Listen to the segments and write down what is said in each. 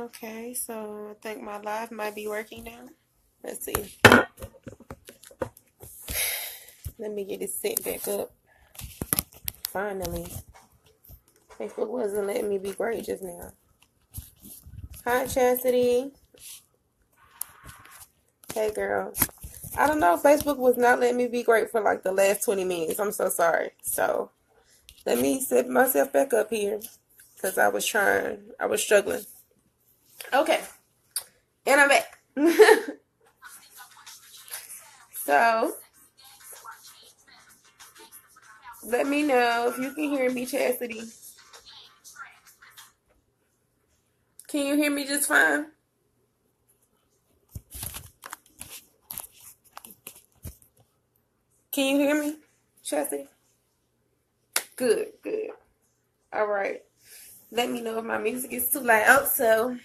Okay, so I think my live might be working now. Let's see. Let me get it set back up. Finally. Facebook wasn't letting me be great just now. Hi, Chastity. Hey, girl. I don't know. Facebook was not letting me be great for like the last 20 minutes. I'm so sorry. So, let me set myself back up here. Because I was struggling. Okay. And I'm back. So, let me know if you can hear me, Chastity. Can you hear me just fine? Can you hear me, Chastity? Good. All right. Let me know if my music is too loud. So,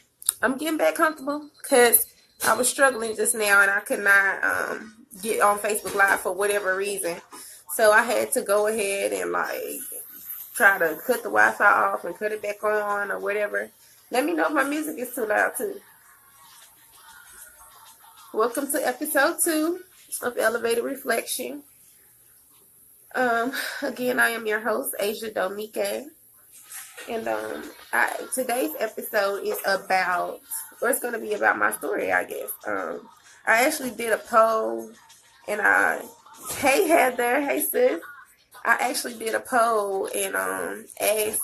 I'm getting back comfortable because I was struggling just now and I could not get on Facebook Live for whatever reason. So, I had to go ahead and try to cut the Wi-Fi off and cut it back on or whatever. Let me know if my music is too loud too. Welcome to episode 2 of Elevated Reflection. Again, I am your host, Asya Domique. And today's episode is about, or it's going to be about my story, I guess. I actually did a poll, and hey Heather, hey sis. I actually did a poll and asked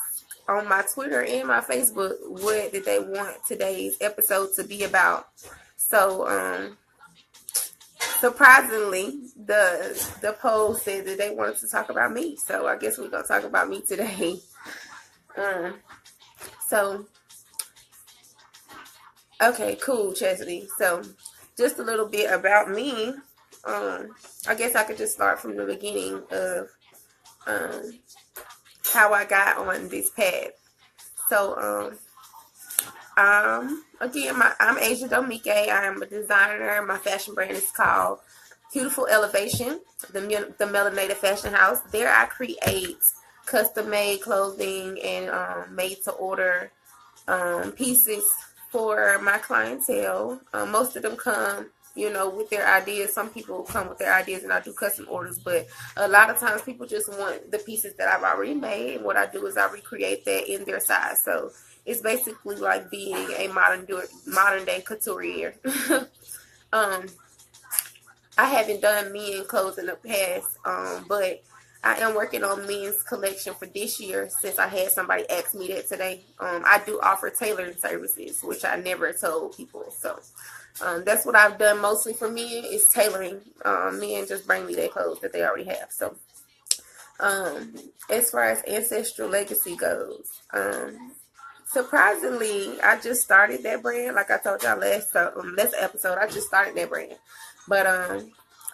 on my Twitter and my Facebook what did they want today's episode to be about. So, surprisingly, the poll said that they wanted to talk about me. So I guess we're going to talk about me today. So, okay, cool, Chastity. So, just a little bit about me. I guess I could just start from the beginning of how I got on this path. So, again, I'm Asya Domique. I am a designer. My fashion brand is called Beautiful Elevation, the Melanated Fashion House. There I create custom-made clothing and made-to-order pieces for my clientele. Most of them come, with their ideas. Some people come with their ideas and I do custom orders, but a lot of times people just want the pieces that I've already made, and what I do is I recreate that in their size. So it's basically like being a modern day couturier. I haven't done men clothes in the past, but I am working on men's collection for this year since I had somebody ask me that today. I do offer tailoring services, which I never told people. So that's what I've done mostly for men is tailoring. Men just bring me their clothes that they already have. So as far as ancestral legacy goes, surprisingly, I just started that brand. Like I told y'all last episode, I just started that brand. But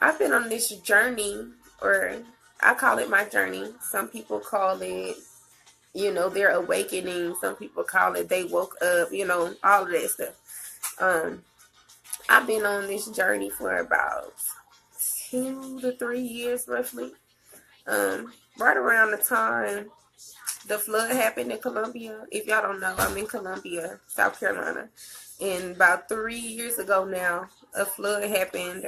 I've been on this journey, or I call it my journey. Some people call it, their awakening. Some people call it they woke up, all of that stuff. I've been on this journey for about 2 to 3 years, roughly. Right around the time the flood happened in Columbia. If y'all don't know, I'm in Columbia, South Carolina. And about 3 years ago now, a flood happened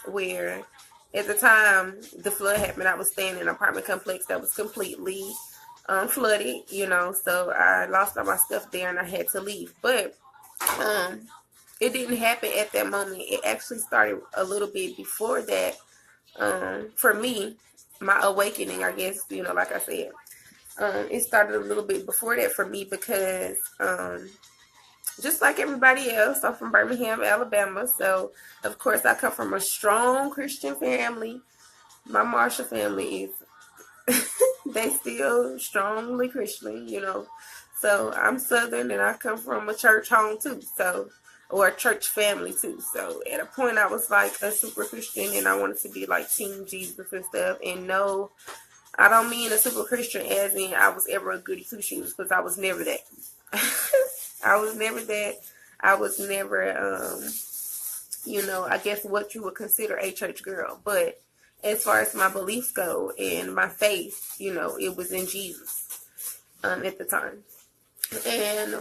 where at the time the flood happened, I was staying in an apartment complex that was completely flooded, so I lost all my stuff there and I had to leave. But it didn't happen at that moment. It actually started a little bit before that. For me, my awakening, I guess, like I said, it started a little bit before that for me because just like everybody else, I'm from Birmingham, Alabama. So, of course, I come from a strong Christian family. My Marshall family is, they still strongly Christian, So, I'm Southern and I come from a church home too. So, or a church family too. So, at a point, I was like a super Christian and I wanted to be like Team Jesus and stuff. And no, I don't mean a super Christian as in I was ever a goody two shoes, because I was never that. I was never that. I was never, I guess what you would consider a church girl. But as far as my beliefs go and my faith, it was in Jesus at the time. And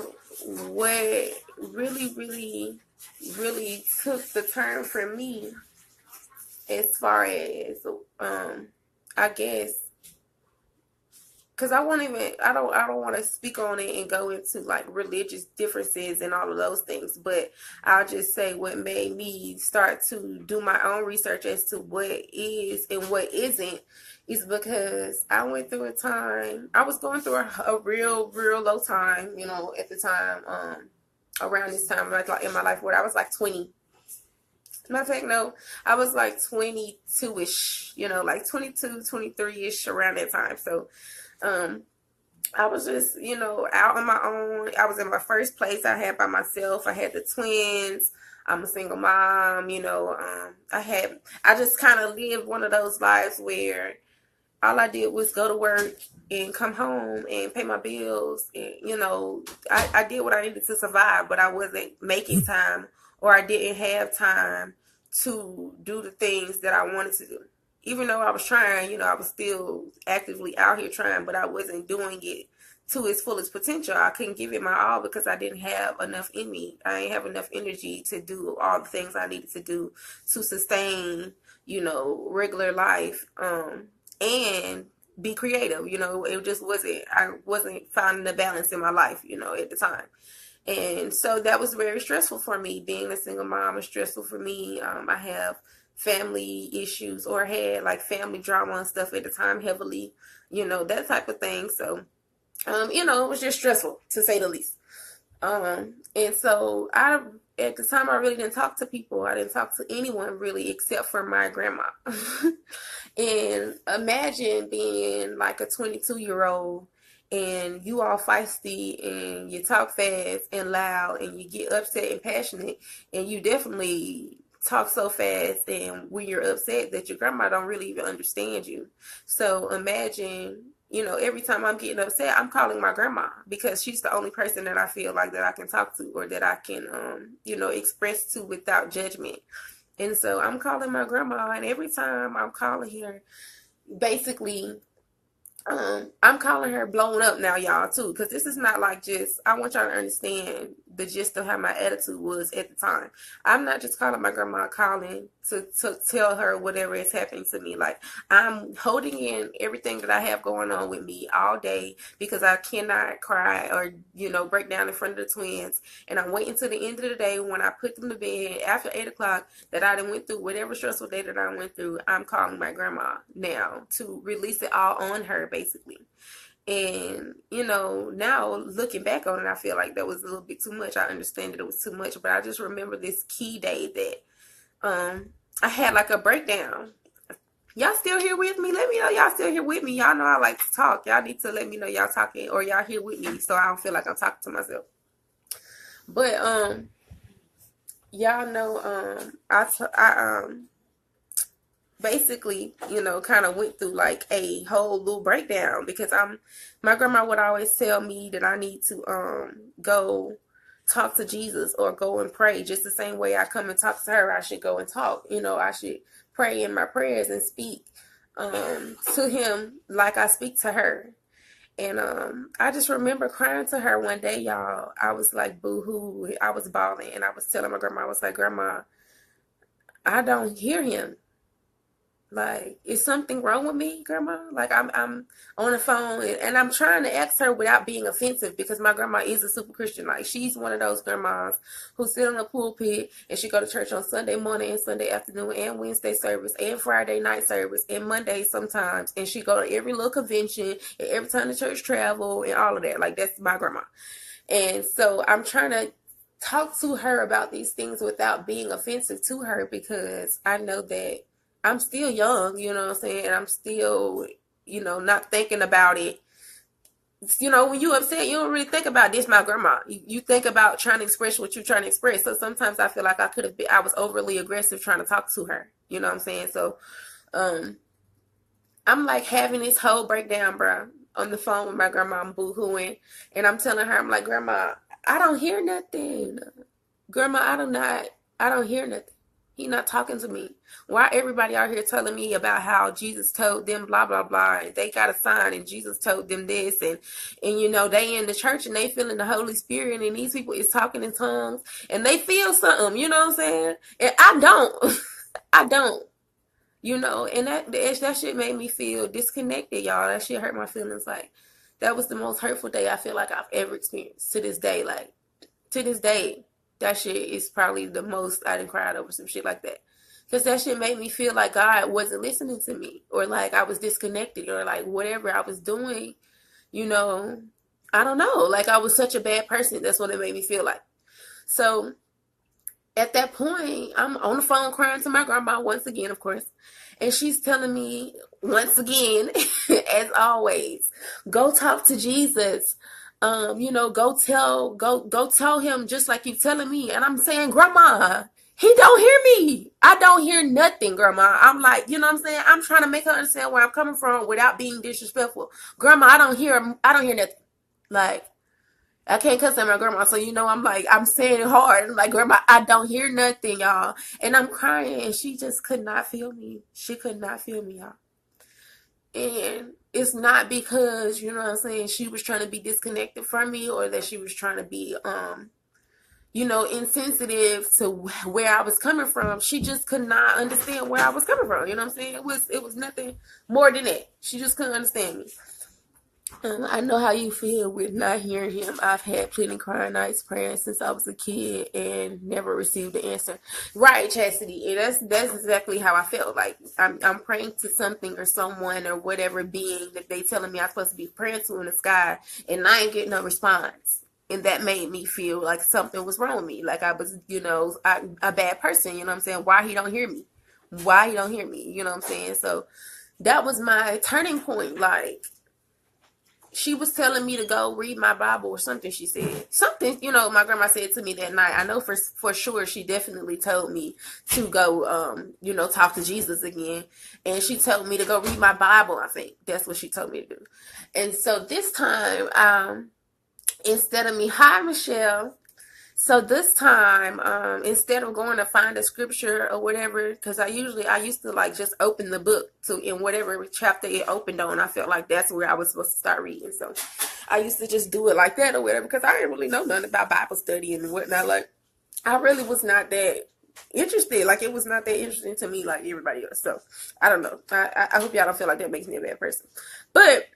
what really took the turn for me as far as, I guess, because I don't want to speak on it and go into like religious differences and all of those things, but I'll just say what made me start to do my own research as to what is and what isn't is because I went through a time, I was going through a real low time, at the time, around this time, like in my life where I was like 20. Matter of fact, no, I was like 22-ish, like 22, 23-ish around that time. So, I was just, out on my own. I was in my first place I had by myself. I had the twins. I'm a single mom, I just kind of lived one of those lives where all I did was go to work and come home and pay my bills. And, I did what I needed to survive, but I wasn't making time, or I didn't have time to do the things that I wanted to do. Even though I was trying, I was still actively out here trying, but I wasn't doing it to its fullest potential. I couldn't give it my all because I didn't have enough in me. I didn't have enough energy to do all the things I needed to do to sustain, regular life, and be creative. It just I wasn't finding the balance in my life, at the time. And so that was very stressful for me. Being a single mom is stressful for me. I have family issues, or had like family drama and stuff at the time heavily, that type of thing. So, it was just stressful to say the least. And so at the time I really didn't talk to people. I didn't talk to anyone really except for my grandma. And imagine being like a 22-year-old and you all feisty and you talk fast and loud and you get upset and passionate, and you definitely talk so fast and when you're upset that your grandma don't really even understand you. So imagine, every time I'm getting upset, I'm calling my grandma because she's the only person that I feel like that I can talk to, or that I can, express to without judgment. And so I'm calling my grandma, and every time I'm calling her, basically, I'm calling her blown up now, y'all, too, because this is not like just, I want y'all to understand the gist of how my attitude was at the time. I'm not just calling my grandma, calling to tell her whatever is happening to me. Like, I'm holding in everything that I have going on with me all day because I cannot cry or, break down in front of the twins. And I'm waiting till the end of the day when I put them to bed after 8 o'clock that I done went through whatever stressful day that I went through. I'm calling my grandma now to release it all on her, basically. And, now looking back on it, I feel like that was a little bit too much. I understand that it was too much, but I just remember this key day that I had like a breakdown. Y'all still here with me? Let me know y'all still here with me. Y'all know I like to talk. Y'all need to let me know y'all talking, or y'all here with me, so I don't feel like I'm talking to myself. But y'all know I basically, kind of went through like a whole little breakdown because my grandma would always tell me that I need to go talk to Jesus or go and pray. Just the same way I come and talk to her, I should go and talk. I should pray in my prayers and speak to him like I speak to her. And I just remember crying to her one day, y'all. I was like, boo-hoo. I was bawling, and I was telling my grandma, I was like, Grandma, I don't hear him. Like, is something wrong with me, Grandma? Like, I'm on the phone, and I'm trying to ask her without being offensive because my grandma is a super Christian. Like, she's one of those grandmas who sit on the pulpit and she go to church on Sunday morning and Sunday afternoon and Wednesday service and Friday night service and Monday sometimes. And she go to every little convention and every time the church travel and all of that. Like, that's my grandma. And so I'm trying to talk to her about these things without being offensive to her because I know that I'm still young, you know what I'm saying? And I'm still, not thinking about it. When you upset, you don't really think about this, my grandma. You think about trying to express what you're trying to express. So sometimes I feel like I was overly aggressive trying to talk to her. You know what I'm saying? So I'm like having this whole breakdown, bro, on the phone with my grandma. I'm boo-hooing. And I'm telling her, I'm like, Grandma, I don't hear nothing. Grandma, I don't hear nothing. He not talking to me. Why everybody out here telling me about how Jesus told them blah blah blah, and they got a sign, and Jesus told them this, and they in the church and they feeling the Holy Spirit, and these people is talking in tongues and they feel something, you know what I'm saying? And I don't. I don't. And that shit made me feel disconnected, y'all. That shit hurt my feelings. Like, that was the most hurtful day I feel like I've ever experienced to this day. Like, to this day, that shit is probably the most I done cried over some shit like that. Because that shit made me feel like God wasn't listening to me, or like I was disconnected, or like whatever I was doing, I don't know. Like, I was such a bad person. That's what it made me feel like. So at that point, I'm on the phone crying to my grandma once again, of course. And she's telling me once again, as always, go talk to Jesus. Go tell him just like you telling me. And I'm saying, Grandma, he don't hear me. I don't hear nothing, Grandma. I'm like, you know what I'm saying? I'm trying to make her understand where I'm coming from without being disrespectful. Grandma, I don't hear nothing. Like, I can't cuss at my grandma, so I'm like, I'm saying it hard. I'm like, Grandma, I don't hear nothing, y'all. And I'm crying, and she just could not feel me. She could not feel me, y'all. And it's not because, you know what I'm saying, she was trying to be disconnected from me, or that she was trying to be, insensitive to where I was coming from. She just could not understand where I was coming from. You know what I'm saying? It was nothing more than that. She just couldn't understand me. I know how you feel with not hearing him. I've had plenty crying nights praying since I was a kid and never received the answer. Right, Chastity. And that's exactly how I felt. Like, I'm praying to something or someone or whatever being that they telling me I'm supposed to be praying to in the sky, and I ain't getting no response. And that made me feel like something was wrong with me. Like I was, a bad person. You know what I'm saying? Why he don't hear me? Why he don't hear me? You know what I'm saying? So that was my turning point. Like, she was telling me to go read my Bible or something. She said something, my grandma said to me that night. I know for sure she definitely told me to go, talk to Jesus again. And she told me to go read my Bible. I think that's what she told me to do. And so this time, instead of me, hi, Michelle. So this time, instead of going to find a scripture or whatever, because I used to like just open the book in whatever chapter it opened on. I felt like that's where I was supposed to start reading. So I used to just do it like that or whatever, because I didn't really know nothing about Bible study and whatnot. Like, I really was not that interested. Like, it was not that interesting to me like everybody else. So I don't know. I hope y'all don't feel like that makes me a bad person. But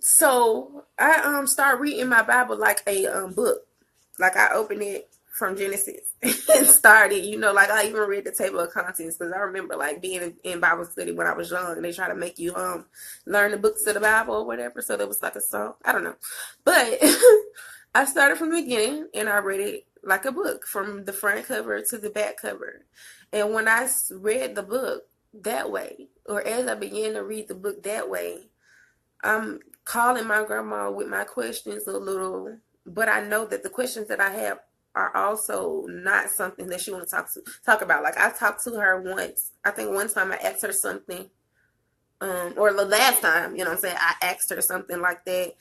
so I start reading my Bible like a book. Like, I opened it from Genesis and started, like I even read the table of contents, because I remember like being in Bible study when I was young, and they try to make you learn the books of the Bible or whatever. So there was like a song. I don't know. But I started from the beginning and I read it like a book from the front cover to the back cover. And when I read the book that way, or as I began to read the book that way, I'm calling my grandma with my questions a little. But I know that the questions that I have are also not something that she want to talk about. Like, I talked to her once. I think one time I asked her something, or the last time, you know what I'm saying, I asked her something like that.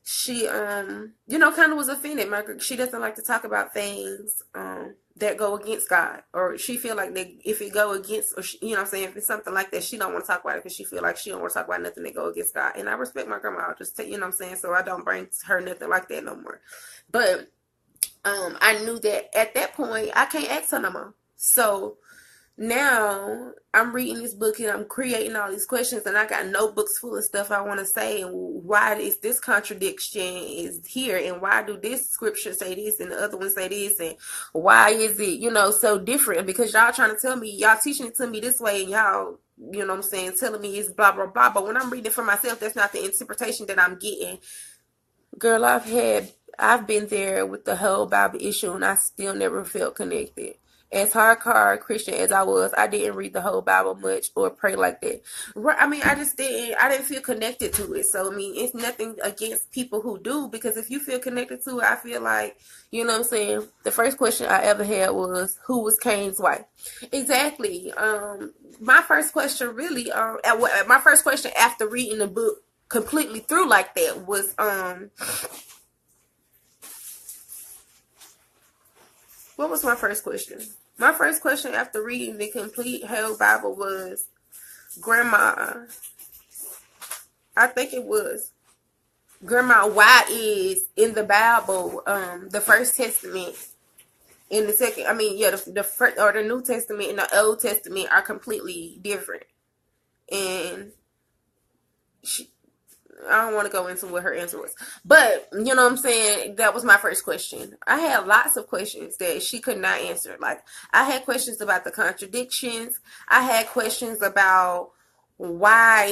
She, kind of was offended. She doesn't like to talk about things that go against God, or she feel like that if it go against, or if it's something like that, she don't want to talk about it because she feel like she don't want to talk about nothing that go against God. And I respect my grandma. I'll just tell so I don't bring her nothing like that no more. But I knew that at that point I can't ask her no more. So now I'm reading this book and I'm creating all these questions, and I got notebooks full of stuff I want to say, and why is this contradiction is here, and why do this scripture say this and the other one say this, and why is it so different? Because y'all trying to tell me, y'all teaching it to me this way, and y'all telling me it's blah blah blah, but when I'm reading for myself, that's not the interpretation that I'm getting. Girl, I've been there with the whole Bible issue, and I still never felt connected. As hardcore Christian as I was, I didn't read the whole Bible much or pray like that. I mean, I didn't feel connected to it. So, I mean, it's nothing against people who do, because if you feel connected to it, I feel like, the first question I ever had was, who was Cain's wife? Exactly. My first question really, my first question after reading the book completely through like that was, What was my first question? My first question after reading the complete whole Bible was, Grandma, I think it was, Grandma, why is in the Bible, the First Testament and the second, the first or the New Testament and the Old Testament are completely different? And she, I don't want to go into what her answer was, but you know what I'm saying? That was my first question. I had lots of questions that she could not answer. Like, I had questions about the contradictions. I had questions about why,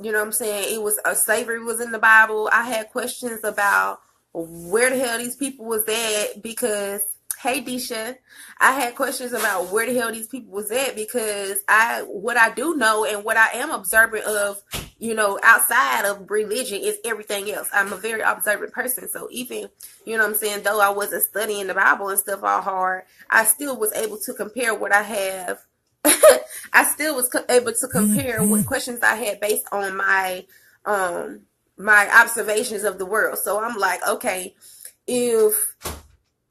you know what I'm saying, it was slavery was in the Bible. I had questions about where the hell these people was at, because hey Disha, I had questions about where the hell these people was at, because what I do know and what I am observant of, you know, outside of religion is everything else. I'm a very observant person. So even, you know what I'm saying, though I wasn't studying the Bible and stuff all hard, I still was able to compare what I have. I still was able to compare what questions I had based on my observations of the world. So I'm like, okay, if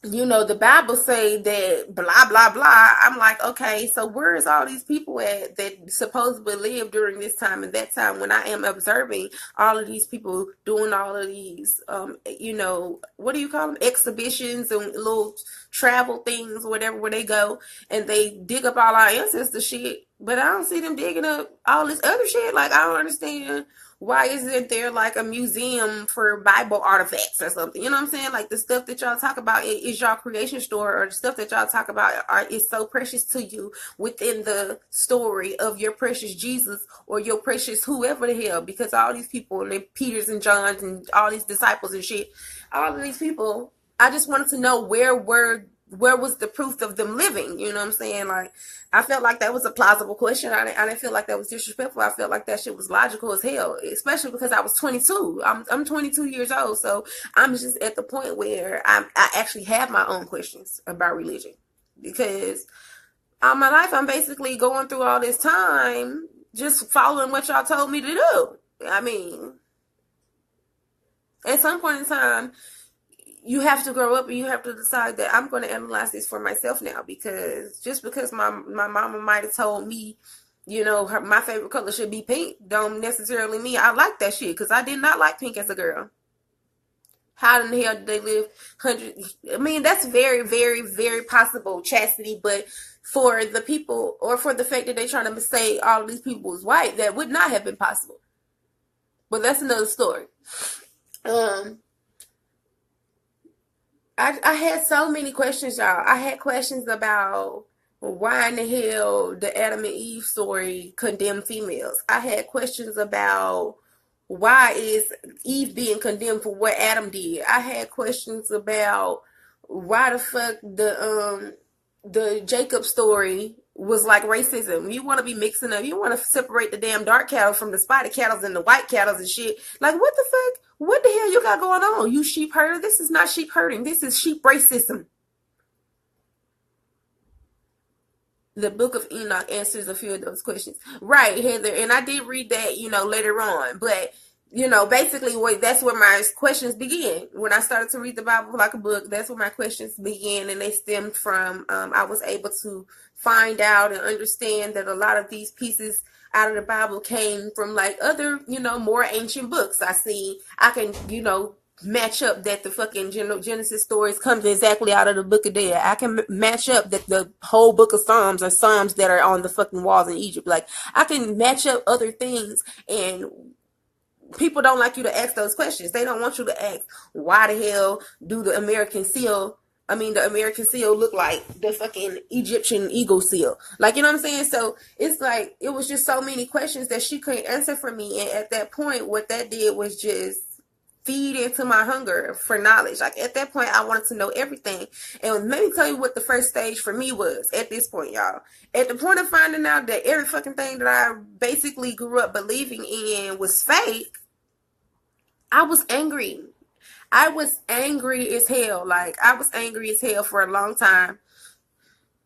you know, the Bible say that blah, blah, blah. I'm like, okay, so where is all these people at that supposedly lived during this time and that time, when I am observing all of these people doing all of these, you know, what do you call them? Exhibitions and little travel things, whatever, where they go and they dig up all our ancestor shit. But I don't see them digging up all this other shit. Like, I don't understand. Why isn't there like a museum for Bible artifacts or something? You know what I'm saying? Like, the stuff that y'all talk about is y'all creation story, or the stuff that y'all talk about is so precious to you within the story of your precious Jesus or your precious whoever the hell, because all these people, and Peters and Johns and all these disciples and shit, all of these people, I just wanted to know where was the proof of them living? You know what I'm saying? Like, I felt like that was a plausible question. I didn't feel like that was disrespectful. I felt like that shit was logical as hell, especially because I was 22. I'm 22 years old, so I'm just at the point where I actually have my own questions about religion, because all my life I'm basically going through all this time just following what y'all told me to do. I mean, at some point in time, you have to grow up and you have to decide that I'm going to analyze this for myself now, because just because my mama might have told me, you know, my favorite color should be pink, don't necessarily mean I like that shit, because I did not like pink as a girl. How in the hell did they live hundreds? I mean, that's very, very, very possible, Chastity, but for the people, or for the fact that they're trying to say all of these people was white, that would not have been possible. But that's another story. I had so many questions, y'all. I had questions about why in the hell the Adam and Eve story condemned females. I had questions about why is Eve being condemned for what Adam did. I had questions about why the fuck the Jacob story was like racism. You want to be mixing up. You want to separate the damn dark cattle from the spotted cattle and the white cattle and shit. Like, what the fuck? What the hell you got going on? You sheep herder? This is not sheep herding. This is sheep racism. The Book of Enoch answers a few of those questions. Right, Heather. And I did read that, you know, later on. But, you know, basically that's where my questions begin. When I started to read the Bible like a book, that's where my questions began. And they stemmed from, I was able to find out and understand that a lot of these pieces out of the Bible came from like other, you know, more ancient books. I can, you know, match up that the fucking Genesis stories comes exactly out of the book of Dead. I can match up that the whole book of Psalms are Psalms that are on the fucking walls in Egypt. Like, I can match up other things, and people don't like you to ask those questions. They don't want you to ask, why the hell do the American seal look like the fucking Egyptian eagle seal? Like, you know what I'm saying? So it's like, it was just so many questions that she couldn't answer for me. And at that point, what that did was just feed into my hunger for knowledge. Like, at that point, I wanted to know everything. And let me tell you what the first stage for me was at this point, y'all. At the point of finding out that every fucking thing that I basically grew up believing in was fake, I was angry. I was angry as hell. Like, I was angry as hell for a long time.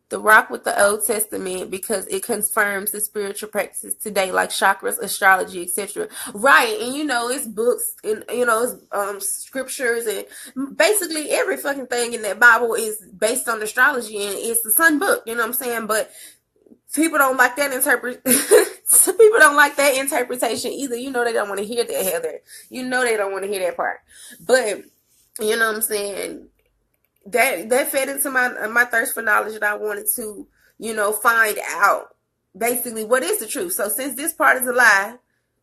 The rock with the Old Testament because it confirms the spiritual practices today, like chakras, astrology, etc. Right, and it's books and it's scriptures and basically every fucking thing in that Bible is based on astrology and it's the sun book. You know what I'm saying? But people don't like that people don't like that interpretation either. They don't want to hear that, Heather. They don't want to hear that part. But you know what I'm saying? That fed into my thirst for knowledge, and I wanted to, find out basically what is the truth. So since this part is a lie,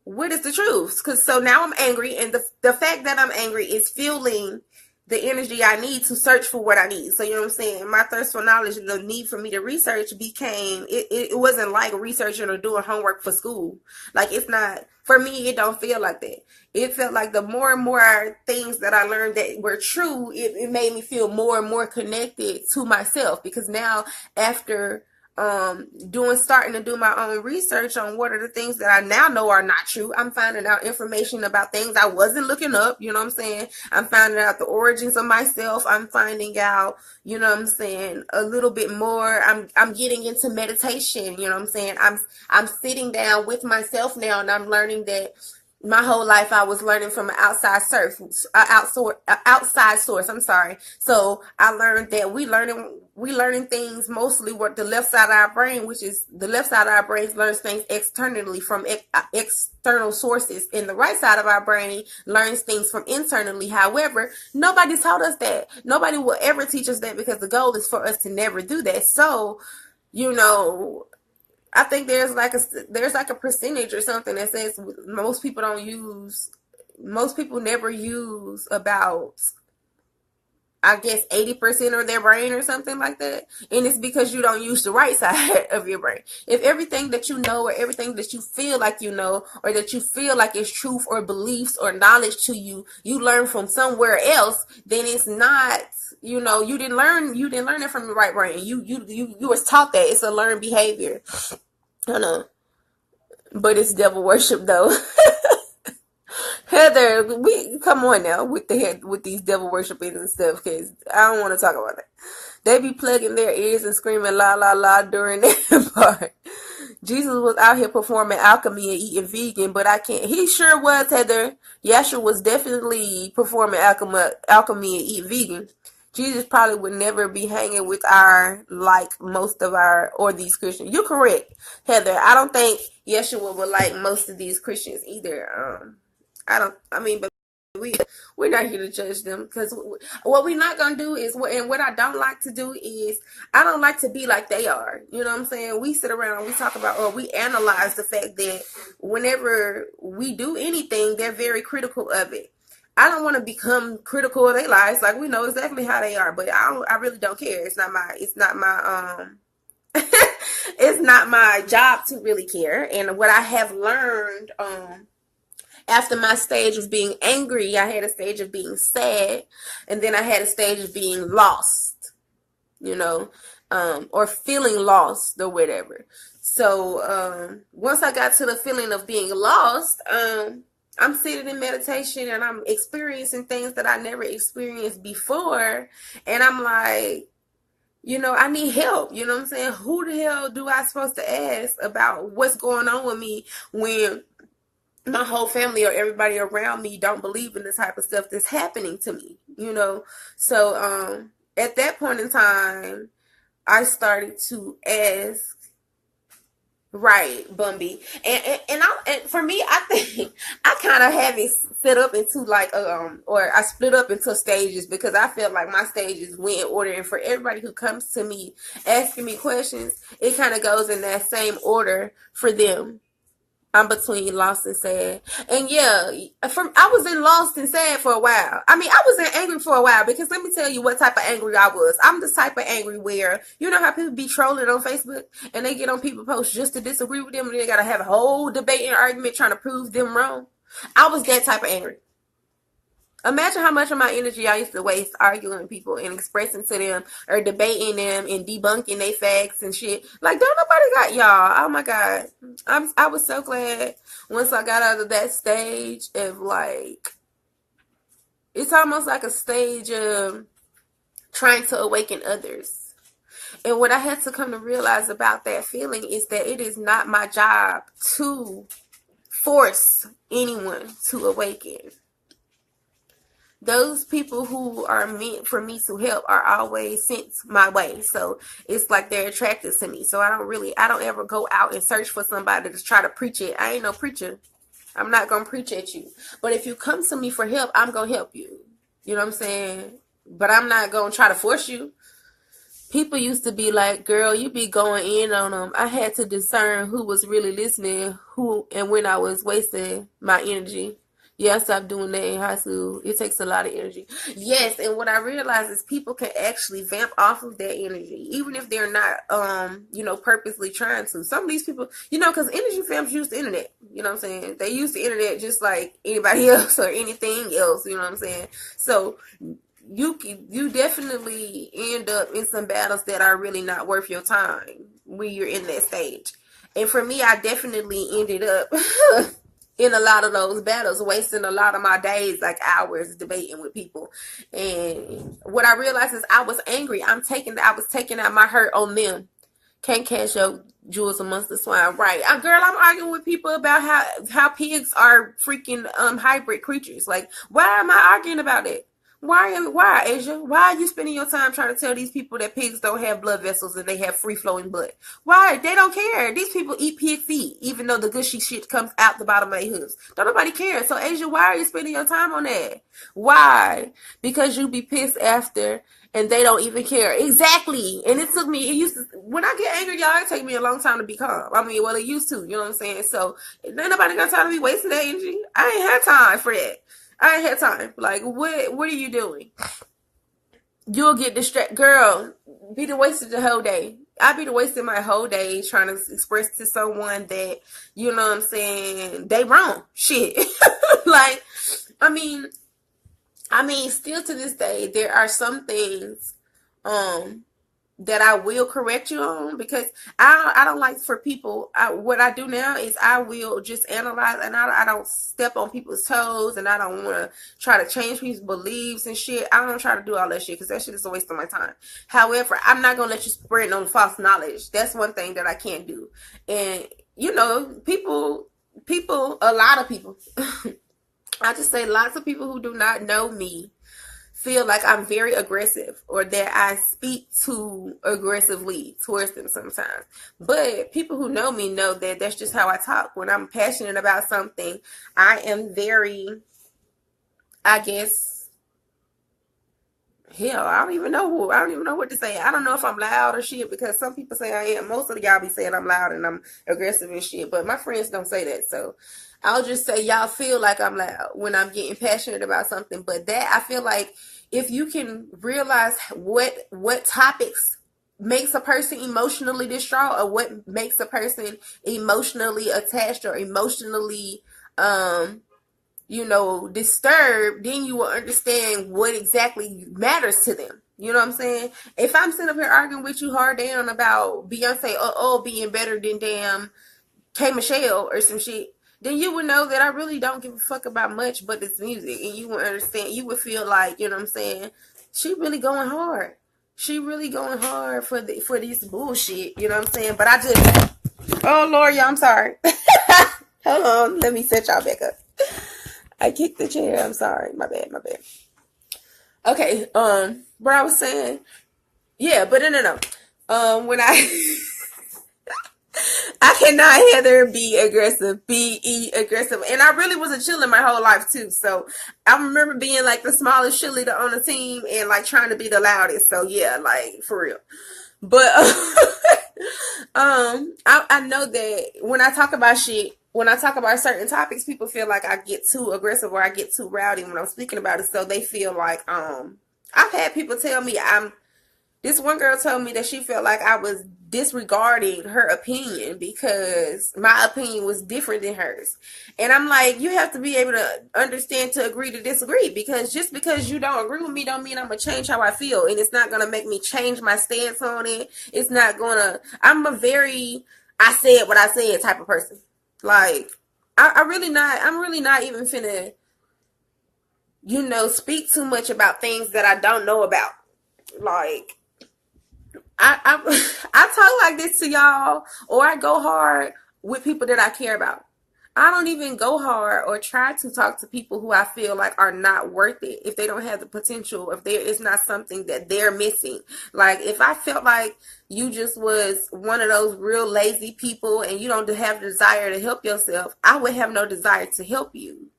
what is the truth? So now I'm angry, and the fact that I'm angry is fueling the energy I need to search for what I need. So, you know what I'm saying? My thirst for knowledge and the need for me to research became, it wasn't like researching or doing homework for school. Like, it's not, for me, it don't feel like that. It felt like the more and more things that I learned that were true, it made me feel more and more connected to myself. Because now, after starting to do my own research on what are the things that I now know are not true, I'm finding out information about things I wasn't looking up. You know what I'm saying? I'm finding out the origins of myself. I'm finding out, you know what I'm saying, a little bit more. I'm getting into meditation. You know what I'm saying? I'm sitting down with myself now, and I'm learning that my whole life I was learning from an outside source. I'm sorry. So I learned that we learning things mostly what the left side of our brain, which is the left side of our brain learns things externally from external sources, and the right side of our brain learns things from internally. However, nobody taught us that. Nobody will ever teach us that, because the goal is for us to never do that. So, I think there's like a percentage or something that says most people never use about, I guess, 80% of their brain or something like that. And it's because you don't use the right side of your brain. If everything that you know, or everything that you feel like you know, or that you feel like is truth or beliefs or knowledge to you, you learn from somewhere else, then it's not, you didn't learn it from the right brain. You was taught that. It's a learned behavior. I know. But it's devil worship though. Heather, we come on now with these devil worshipers and stuff, because I don't want to talk about that. They be plugging their ears and screaming la la la during that part. Jesus was out here performing alchemy and eating vegan, but I can't. He sure was, Heather. Yeshua was definitely performing alchemy and eat vegan. Jesus probably would never be hanging with or these Christians. You're correct, Heather. I don't think Yeshua would like most of these Christians either. But we're not here to judge them, because what we're not going to do is, and what I don't like to do is, I don't like to be like they are. You know what I'm saying? We sit around and we talk about, or we analyze the fact that whenever we do anything, they're very critical of it. I don't want to become critical of their lives. Like, we know exactly how they are, but I really don't care. It's not my it's not my job to really care. And what I have learned, after my stage of being angry, I had a stage of being sad, and then I had a stage of being lost, or feeling lost or whatever. So, once I got to the feeling of being lost, I'm sitting in meditation and I'm experiencing things that I never experienced before. And I'm like, I need help. You know what I'm saying? Who the hell do I supposed to ask about what's going on with me when my whole family or everybody around me don't believe in the type of stuff that's happening to me, So, at that point in time, I started to ask, right, Bumby, and for me, I think I kind of have it set up into or I split up into stages, because I felt like my stages went in order, and for everybody who comes to me asking me questions, it kind of goes in that same order for them. I'm between lost and sad. And yeah, I was in lost and sad for a while. I was in angry for a while, because let me tell you what type of angry I was. I'm the type of angry where, you know how people be trolling on Facebook and they get on people's posts just to disagree with them, and they got to have a whole debate and argument trying to prove them wrong? I was that type of angry. Imagine how much of my energy I used to waste arguing with people and expressing to them or debating them and debunking their facts and shit. Like, don't nobody got y'all. Oh my God. I was so glad once I got out of that stage of it's almost like a stage of trying to awaken others. And what I had to come to realize about that feeling is that it is not my job to force anyone to awaken. Those people who are meant for me to help are always sent my way. So it's like they're attracted to me. So I don't ever go out and search for somebody to try to preach it. I ain't no preacher. I'm not going to preach at you. But if you come to me for help, I'm going to help you. You know what I'm saying? But I'm not going to try to force you. People used to be like, girl, you be going in on them. I had to discern who was really listening, who and when I was wasting my energy. Yeah, I stopped doing that in high school. It takes a lot of energy. Yes, and what I realized is people can actually vamp off of that energy, even if they're not, purposely trying to. Some of these people, because energy vamps use the internet. You know what I'm saying? They use the internet just like anybody else or anything else. You know what I'm saying? So you definitely end up in some battles that are really not worth your time when you're in that stage. And for me, I definitely ended up in a lot of those battles, wasting a lot of my days, like hours, debating with people. And what I realized is I was angry. I was taking out my hurt on them. Can't cash your jewels amongst the swine. Right. Girl, I'm arguing with people about how pigs are freaking hybrid creatures. Like, why am I arguing about it? Why, Asia? Why are you spending your time trying to tell these people that pigs don't have blood vessels and they have free-flowing blood? Why? They don't care. These people eat pig feet, even though the gushy shit comes out the bottom of their hooves. Don't nobody care. So, Asia, why are you spending your time on that? Why? Because you be pissed after and they don't even care. Exactly. And when I get angry, y'all, it take me a long time to be calm. It used to, you know what I'm saying? So, ain't nobody got time to be wasting that energy. I ain't had time for that. I ain't had time. Like, what are you doing? You'll get distracted. Girl, be the wasted the whole day. I be the wasting my whole day trying to express to someone that, you know what I'm saying, they wrong. Shit. Like, still to this day, there are some things, that I will correct you on, because I don't like for people. What I do now is I will just analyze, and I don't step on people's toes, and I don't want to try to change people's beliefs and shit. I don't try to do all that shit because that shit is a waste of my time. However, I'm not gonna let you spread no false knowledge. That's one thing that I can't do. And people, a lot of people. I just say lots of people who do not know me feel like I'm very aggressive or that I speak too aggressively towards them sometimes. But people who know me know that that's just how I talk. When I'm passionate about something, I am very, I guess, hell, I don't even know what to say. I don't know if I'm loud or shit, because some people say I am. Most of y'all be saying I'm loud and I'm aggressive and shit, but my friends don't say that. So I'll just say y'all feel like I'm loud when I'm getting passionate about something. But that, I feel like, if you can realize what topics makes a person emotionally distraught, or what makes a person emotionally attached or emotionally disturbed, then you will understand what exactly matters to them. You know what I'm saying? If I'm sitting up here arguing with you hard down about Beyonce being better than damn K Michelle or some shit, then you would know that I really don't give a fuck about much but this music. And you would understand, you would feel like, you know what I'm saying, she really going hard. She really going hard for this bullshit, you know what I'm saying? But oh Lord, y'all, I'm sorry. Hold on, let me set y'all back up. I kicked the chair, I'm sorry, my bad. Okay, what I was saying, yeah, but no. When I cannot Heather be aggressive. And I really was a cheerleader my whole life too. So I remember being like the smallest cheerleader on the team and like trying to be the loudest. So yeah, like for real. But I know that when I talk about certain topics, people feel like I get too aggressive or I get too rowdy when I'm speaking about it. So they feel like I've had people tell me this one girl told me that she felt like I was disregarding her opinion because my opinion was different than hers. And I'm like, you have to be able to understand to agree to disagree, because just because you don't agree with me don't mean I'm going to change how I feel. And it's not going to make me change my stance on it. It's not going to, I'm I said what I said type of person. Like, I'm really not even finna, speak too much about things that I don't know about. Like, I talk like this to y'all, or I go hard with people that I care about. I don't even go hard or try to talk to people who I feel like are not worth it if they don't have the potential, if there is not something that they're missing. Like if I felt like you just was one of those real lazy people and you don't have the desire to help yourself, I would have no desire to help you.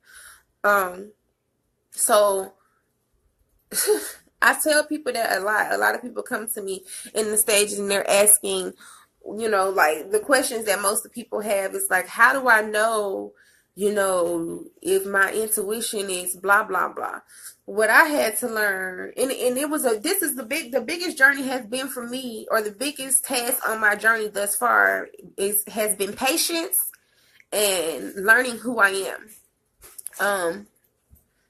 Um, so I tell people that a lot. A lot of people come to me in the stages and they're asking, like the questions that most of the people have is like, how do I know, if my intuition is blah, blah, blah. What I had to learn, and it was this is the biggest journey has been for me, or the biggest task on my journey thus far has been patience and learning who I am.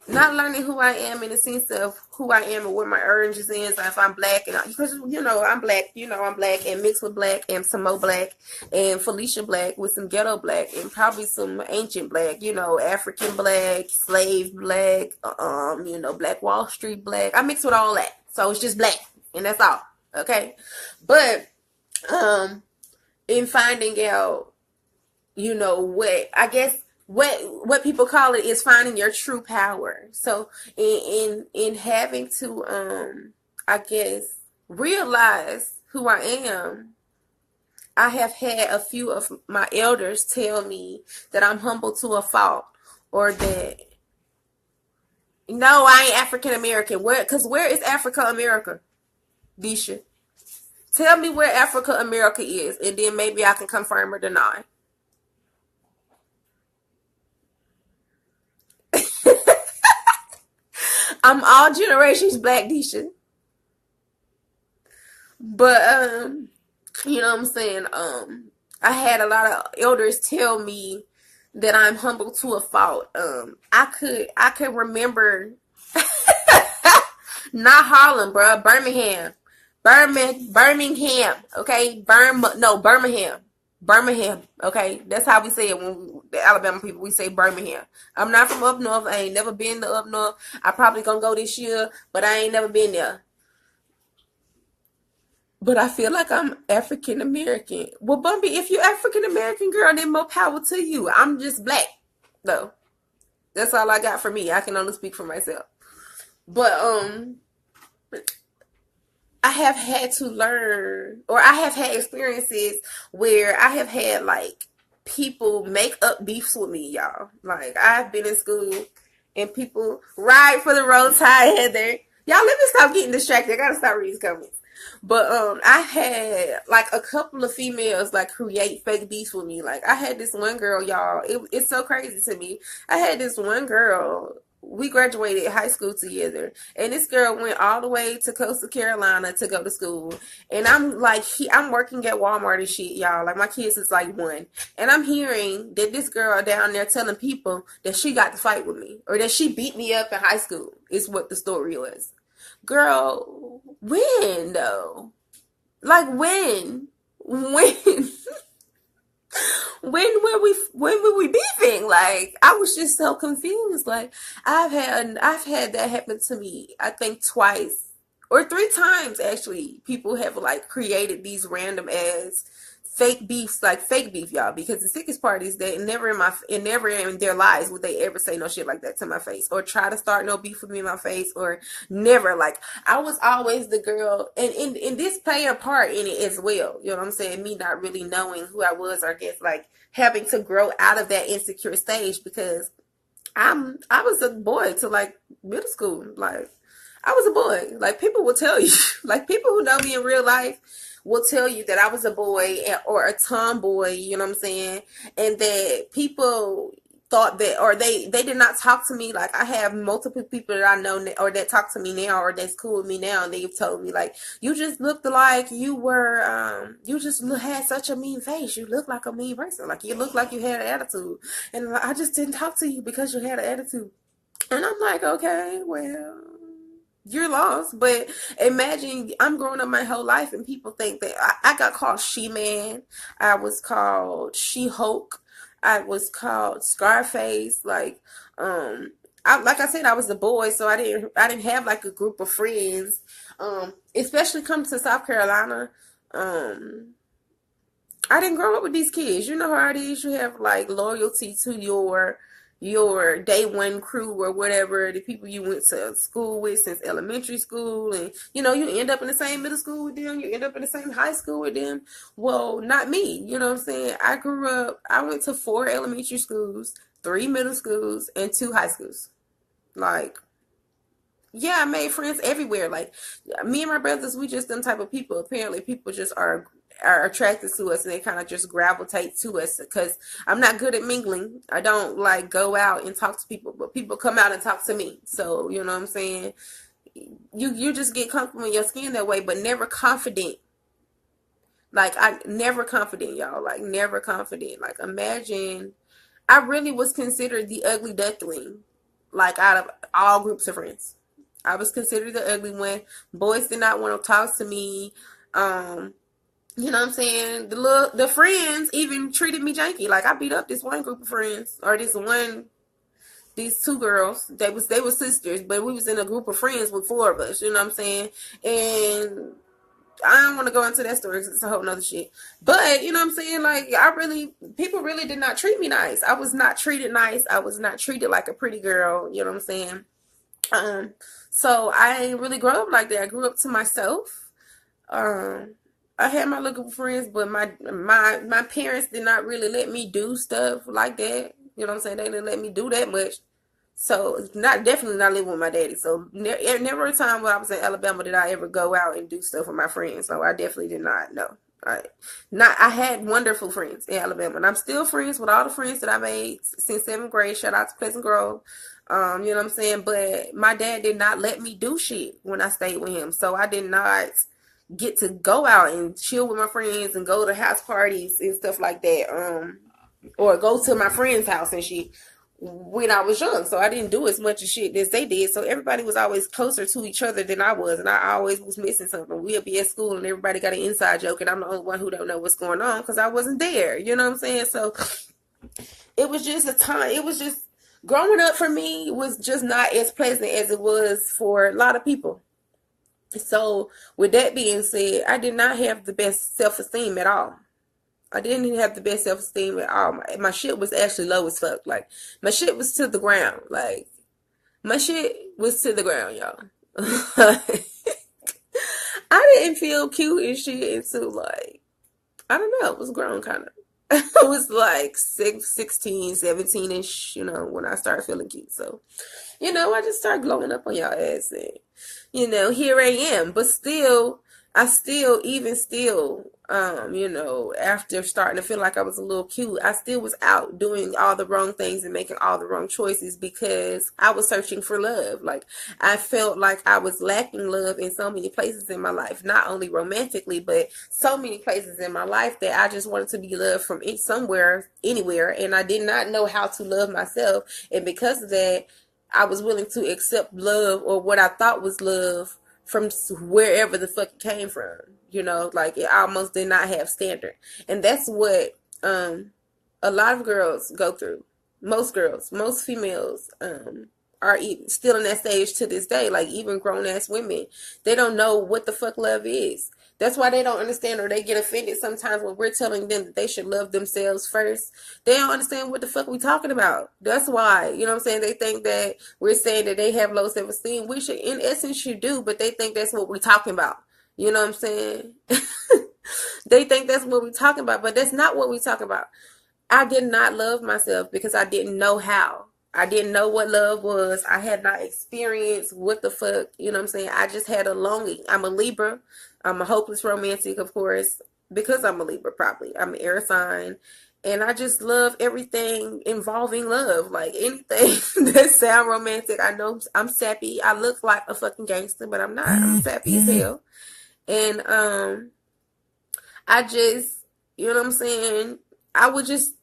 Not learning who I am in the sense of who I am and what my origins is. If I'm black, and because I'm black, I'm black and mixed with black and some more black and Felicia black with some ghetto black and probably some ancient black, African black, slave black, Black Wall Street black. I mix with all that, so it's just black, and that's all. Okay, but in finding out, what I guess what people call it is finding your true power. So in having to I guess realize who I am, I have had a few of my elders tell me that I'm humble to a fault, or that no, I ain't African American. Where is Africa America, Disha? Tell me where Africa America is, and then maybe I can confirm or deny. I'm all generations black, Disha. But you know what I'm saying? I had a lot of elders tell me that I'm humble to a fault. I could remember not Harlem, bro, Birmingham. Birmingham, okay? Birmingham. Birmingham, okay? That's how we say it when the Alabama people, we say Birmingham. I'm not from up north. I ain't never been to up north. I probably gonna go this year, but I ain't never been there. But I feel like I'm African American. Well, Bumpy, if you're African American, girl, then more power to you. I'm just black, though. That's all I got for me. I can only speak for myself. But I have had to learn, or I have had experiences where I have had like people make up beefs with me, y'all. Like I've been in school and people ride for the road tide, Heather. Y'all, let me stop getting distracted. I gotta stop reading comments. But I had like a couple of females like create fake beefs with me. Like I had this one girl, y'all. It's so crazy to me. I had this one girl. We graduated high school together, and this girl went all the way to Coastal Carolina to go to school. And I'm like, I'm working at Walmart and shit, y'all. Like my kids is like one, and I'm hearing that this girl down there telling people that she got to fight with me or that she beat me up in high school. Is what the story was. Girl, when though? Like when? When? When were we beefing? Like I was just so confused. Like I've had that happen to me, I think twice or three times actually. People have like created these random ass fake beefs, like fake beef, y'all. Because the sickest part is that never in their lives would they ever say no shit like that to my face, or try to start no beef with me in my face, or never. Like I was always the girl, and in this playing a part in it as well. You know what I'm saying? Me not really knowing who I was, or I guess like having to grow out of that insecure stage, because I was a boy to like middle school. Like I was a boy. Like people will tell you, like people who know me in real life will tell you that I was a boy or a tomboy, you know what I'm saying? And that people thought that, or they did not talk to me. Like I have multiple people that I know or that talk to me now or that's cool with me now, and they've told me like, you just looked like you were you just had such a mean face, you look like a mean person, like you look like you had an attitude, and I just didn't talk to you because you had an attitude. And I'm like, okay, well, you're lost. But imagine I'm growing up my whole life and people think that I got called She-Man. I was called She-Hulk. I was called Scarface. Like, like I said, I was a boy, so I didn't have like a group of friends. Especially come to South Carolina. Um, I didn't grow up with these kids. You know how it is. You have like loyalty to your day one crew or whatever, the people you went to school with since elementary school, and you end up in the same middle school with them, you end up in the same high school with them. Well, not me. You know what I'm saying? I went to 4 elementary schools, 3 middle schools, and 2 high schools. Like, yeah, I made friends everywhere. Like, me and my brothers, we just them type of people. Apparently, people just are attracted to us, and they kind of just gravitate to us because I'm not good at mingling. I don't like go out and talk to people, but people come out and talk to me. So, you know what I'm saying? You just get comfortable in your skin that way, but never confident. Like, I never confident, y'all. Like, never confident. Like, imagine I really was considered the ugly duckling, like, out of all groups of friends. I was considered the ugly one. Boys did not want to talk to me. You know what I'm saying? The friends even treated me janky. Like, I beat up this one group of friends, or these 2 girls. They were sisters, but we was in a group of friends with 4 of us. You know what I'm saying? And I don't want to go into that story because it's a whole nother shit. But, you know what I'm saying? Like, people really did not treat me nice. I was not treated nice. I was not treated like a pretty girl. You know what I'm saying? So I didn't really grow up like that. I grew up to myself. I had my little friends, but my parents did not really let me do stuff like that. You know what I'm saying? They didn't let me do that much. So definitely not living with my daddy. So never a time when I was in Alabama did I ever go out and do stuff with my friends. So I definitely did not know. I had wonderful friends in Alabama, and I'm still friends with all the friends that I made since 7th grade. Shout out to Pleasant Grove. You know what I'm saying? But my dad did not let me do shit when I stayed with him. So I did not get to go out and chill with my friends and go to house parties and stuff like that. Or go to my friend's house and shit when I was young. So I didn't do as much of shit as they did. So everybody was always closer to each other than I was. And I always was missing something. We'll be at school and everybody got an inside joke, and I'm the only one who don't know what's going on because I wasn't there. You know what I'm saying? So it was just a time. It was just growing up for me was just not as pleasant as it was for a lot of people. So with that being said, I did not have the best self-esteem at all. I didn't have the best self-esteem at all. My shit was actually low as fuck. Like, my shit was to the ground. Like, my shit was to the ground, y'all. I didn't feel cute and shit until, like, I don't know, it was grown kind of. It was like 16, 17-ish, when I started feeling cute. So, I just started glowing up on y'all ass, and, here I am. But still, even still, after starting to feel like I was a little cute, I still was out doing all the wrong things and making all the wrong choices because I was searching for love. Like, I felt like I was lacking love in so many places in my life, not only romantically, but so many places in my life that I just wanted to be loved from somewhere, anywhere, and I did not know how to love myself. And because of that, I was willing to accept love, or what I thought was love, from wherever the fuck it came from. Like, it almost did not have standard. And that's what a lot of girls go through. Most girls, most females are still in that stage to this day. Like, even grown-ass women, they don't know what the fuck love is. That's why they don't understand, or they get offended sometimes when we're telling them that they should love themselves first. They don't understand what the fuck we talking about. That's why, you know what I'm saying? They think that we're saying that they have low self-esteem, which in essence you do, but they think that's what we're talking about. You know what I'm saying? They think that's what we're talking about, but that's not what we're talking about. I did not love myself because I didn't know how. I didn't know what love was. I had not experienced what the fuck, you know what I'm saying? I just had a longing. I'm a Libra. I'm a hopeless romantic, of course, because I'm a Libra, probably. I'm an air sign. And I just love everything involving love. Like, anything that sound romantic. I know I'm sappy. I look like a fucking gangster, but I'm not. I'm sappy as hell. And I just, you know what I'm saying? I would just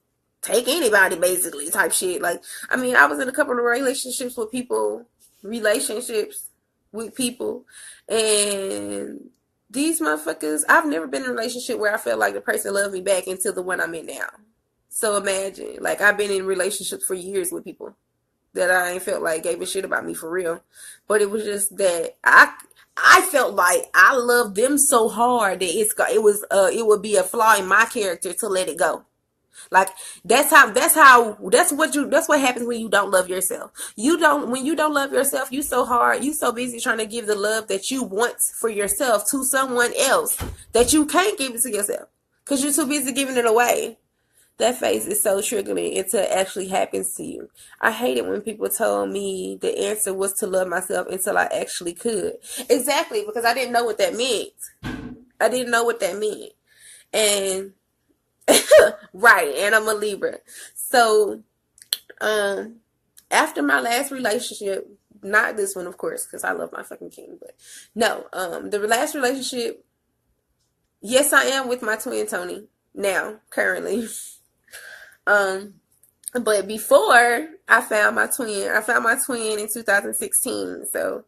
take anybody, basically, type shit. Like, I mean, I was in a couple of relationships with people, and these motherfuckers, I've never been in a relationship where I felt like the person loved me back until the one I'm in now. So imagine, like, I've been in relationships for years with people. that I ain't felt like gave a shit about me for real. But it was just that I felt like I loved them so hard that it would be a flaw in my character to let it go. Like that's what happens when you don't love yourself. When you don't love yourself, you so hard, you so busy trying to give the love that you want for yourself to someone else that you can't give it to yourself because you're too busy giving it away. That phase is so triggering until it actually happens to you. I hated when people told me the answer was to love myself until I actually could. Exactly, because I didn't know what that meant. I didn't know what that meant. And right, and I'm a Libra. So, after my last relationship, not this one, of course, because I love my fucking king, but no, the last relationship, yes, I am with my twin Tony now, currently. But before I found my twin in 2016. So,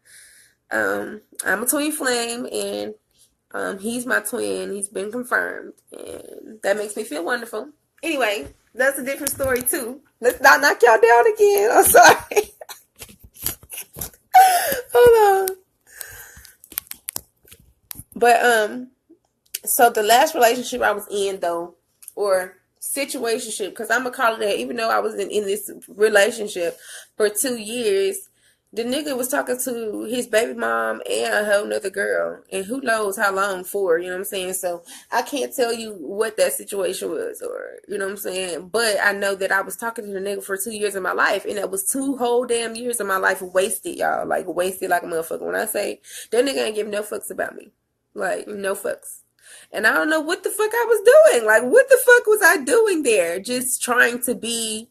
I'm a twin flame, and he's my twin. He's been confirmed, and that makes me feel wonderful. Anyway, that's a different story too. Let's not knock y'all down again. I'm sorry. Hold on. But so the last relationship I was in, though, or situationship, because I'm gonna call it that, even though I was in this relationship for 2 years, the nigga was talking to his baby mom and a whole nother girl, and who knows how long for, you know what I'm saying? So I can't tell you what that situation was, or, you know what I'm saying? But I know that I was talking to the nigga for 2 years of my life, and that was 2 whole damn years of my life wasted, y'all. Like, wasted like a motherfucker. When I say that nigga ain't give no fucks about me. Like, no fucks. And I don't know what the fuck I was doing. Like, what the fuck was I doing there? Just trying to be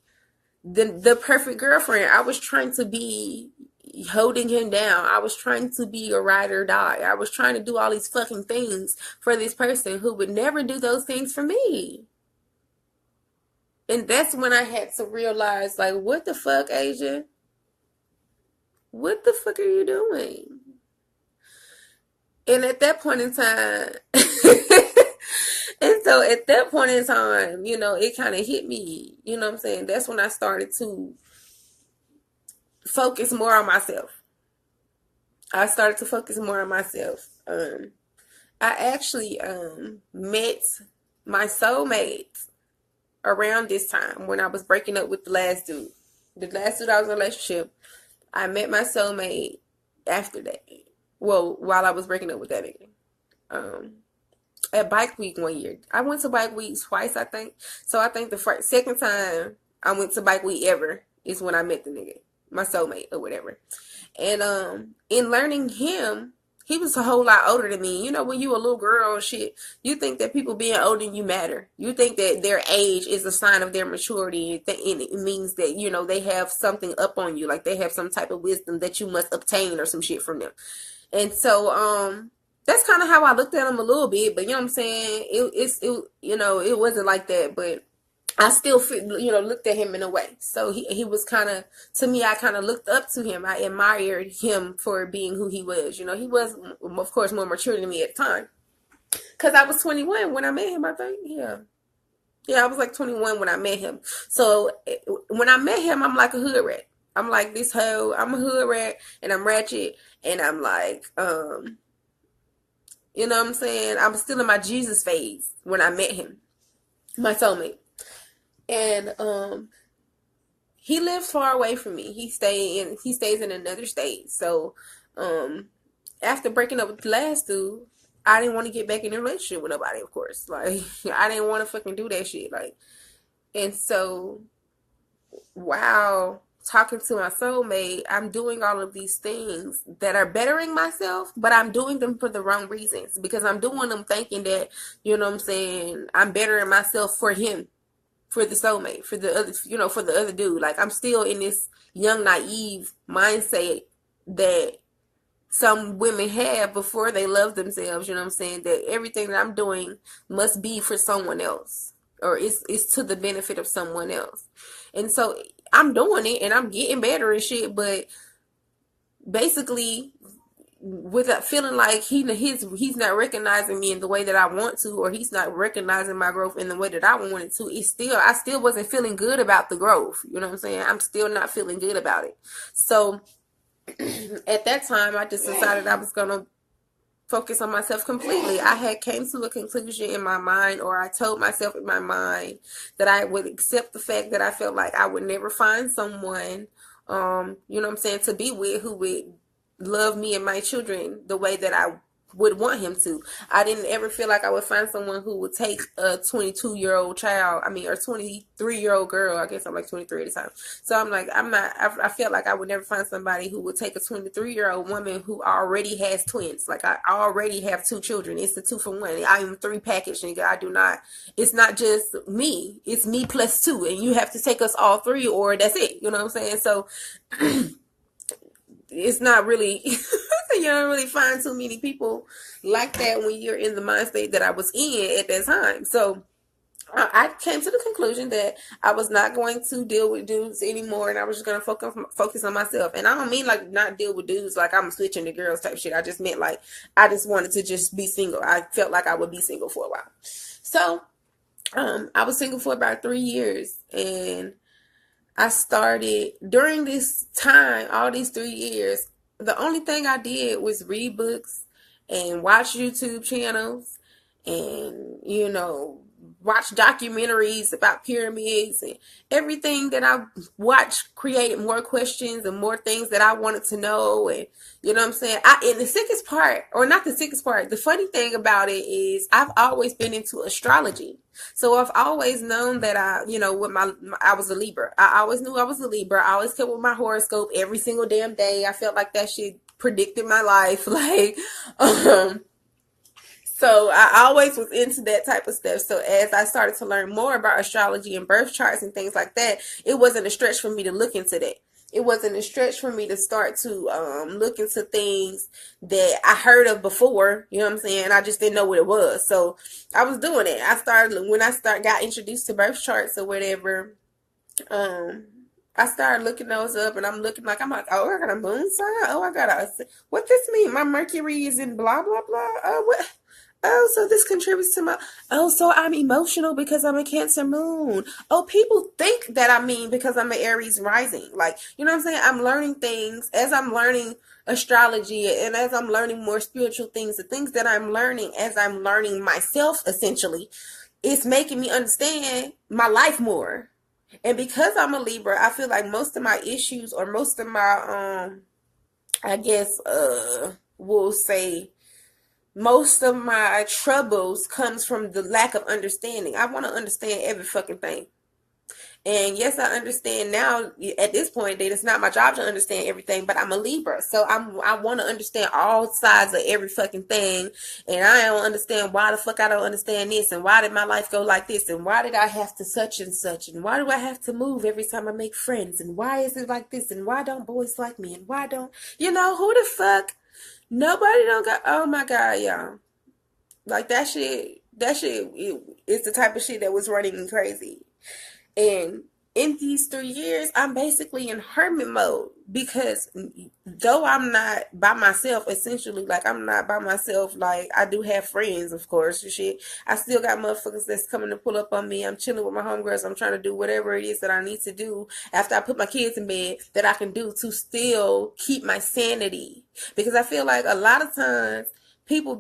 the perfect girlfriend. I was trying to be holding him down. I was trying to be a ride or die. I was trying to do all these fucking things for this person who would never do those things for me. And that's when I had to realize, like, what the fuck, Asia? What the fuck are you doing? And at that point in time, and so at that point in time, you know, it kind of hit me, you know what I'm saying? That's when I started to focus more on myself. I actually met my soulmate around this time when I was breaking up with the last dude. The last dude I was in a relationship, I met my soulmate after that. Well, while I was breaking up with that nigga. At Bike Week one year. I went to Bike Week twice, I think. So I think the second time I went to Bike Week ever is when I met the nigga. My soulmate or whatever. And in learning him, he was a whole lot older than me. You know, when you a little girl and shit, you think that people being older than you matter. You think that their age is a sign of their maturity. And it means that, you know, they have something up on you. Like they have some type of wisdom that you must obtain or some shit from them. And so, that's kind of how I looked at him a little bit, but you know what I'm saying? It you know, it wasn't like that, but I still, you know, looked at him in a way. So he was kind of, to me, I kind of looked up to him. I admired him for being who he was. You know, he was, of course, more mature than me at the time. Because I was 21 when I met him, I think. Yeah, I was like 21 when I met him. So when I met him, I'm like a hood rat. I'm like this hoe. I'm a hood rat, and I'm ratchet, and I'm like, you know what I'm saying? I was still in my Jesus phase when I met him, my soulmate. And he lives far away from me. He stays in another state. So after breaking up with the last dude, I didn't want to get back in a relationship with nobody, of course. Like, I didn't want to fucking do that shit. Like, and so wow, talking to my soulmate, I'm doing all of these things that are bettering myself, but I'm doing them for the wrong reasons, because I'm doing them thinking that, you know what I'm saying, I'm bettering myself for him, for the soulmate, for the other, you know, for the other dude. Like, I'm still in this young, naive mindset that some women have before they love themselves, you know what I'm saying, that everything that I'm doing must be for someone else, or it's to the benefit of someone else. And so I'm doing it and I'm getting better and shit, but basically without feeling like he's not recognizing me in the way that I want to, or he's not recognizing my growth in the way that I wanted to, I still wasn't feeling good about the growth. You know what I'm saying? I'm still not feeling good about it. So at that time, I just decided I was gonna focus on myself completely. I had came to a conclusion in my mind, or I told myself in my mind, that I would accept the fact that I felt like I would never find someone, you know what I'm saying, to be with who would love me and my children the way that I would want him to. I didn't ever feel like I would find someone who would take a 22-year-old child, or 23-year-old girl. I guess I'm like 23 at the time. So I'm like, I felt like I would never find somebody who would take a 23-year-old woman who already has twins. Like, I already have 2 children. It's the 2 for 1. I am 3 package, nigga. I do not, it's not just me. It's me plus 2. And you have to take us all 3, or that's it. You know what I'm saying? So it's not really, you don't really find too many people like that when you're in the mind state that I was in at that time. So I came to the conclusion that I was not going to deal with dudes anymore, and I was just going to focus on myself. And I don't mean like not deal with dudes like I'm switching to girls type shit. I just meant like I just wanted to just be single. I felt like I would be single for a while. So I was single for about 3 years, and I started during this time, all these 3 years, the only thing I did was read books and watch YouTube channels and, watch documentaries about pyramids, and everything that I watched created more questions and more things that I wanted to know. And you know what I'm saying? And the sickest part, or not the sickest part, the funny thing about it is I've always been into astrology. So I've always known that I was a Libra. I always knew I was a Libra. I always kept with my horoscope every single damn day. I felt like that shit predicted my life. So I always was into that type of stuff. So as I started to learn more about astrology and birth charts and things like that, it wasn't a stretch for me to look into that. It wasn't a stretch for me to start to look into things that I heard of before. You know what I'm saying? I just didn't know what it was. So I was doing it. When I got introduced to birth charts or whatever, I started looking those up, and I'm like, oh, I got a moon sign. Oh, what this mean? My Mercury is in blah, blah, blah. What? Oh, so this contributes to so I'm emotional because I'm a Cancer moon. Oh, people think that I mean because I'm an Aries rising. Like, you know what I'm saying? I'm learning things as I'm learning astrology, and as I'm learning more spiritual things, the things that I'm learning as I'm learning myself, essentially, it's making me understand my life more. And because I'm a Libra, I feel like most of my issues, or most of my, I guess, we'll say, most of my troubles comes from the lack of understanding. I want to understand every fucking thing. And yes, I understand now at this point that it's not my job to understand everything, but I'm a Libra. So I want to understand all sides of every fucking thing. And I don't understand why the fuck I don't understand this. And why did my life go like this? And why did I have to such and such? And why do I have to move every time I make friends? And why is it like this? And why don't boys like me? And why don't, who the fuck? Nobody don't got, oh my God, y'all. Like that shit, it's the type of shit that was running me crazy. And in these 3 years, I'm basically in hermit mode, because though I'm not by myself, essentially, like I'm not by myself, like I do have friends, of course, and shit. I still got motherfuckers that's coming to pull up on me. I'm chilling with my homegirls. I'm trying to do whatever it is that I need to do after I put my kids in bed that I can do to still keep my sanity. Because I feel like a lot of times people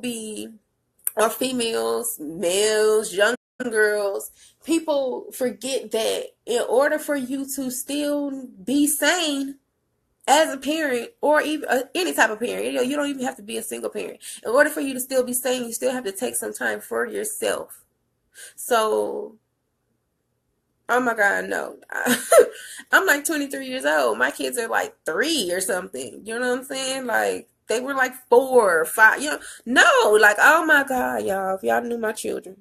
or females, males, young girls, people forget that in order for you to still be sane as a parent, or even any type of parent, you don't even have to be a single parent. In order for you to still be sane, you still have to take some time for yourself. So, oh my God, no. I'm like 23 years old. My kids are like 3 or something. You know what I'm saying? Like, they were like 4 or 5. No, like, oh my God, y'all. If y'all knew my children,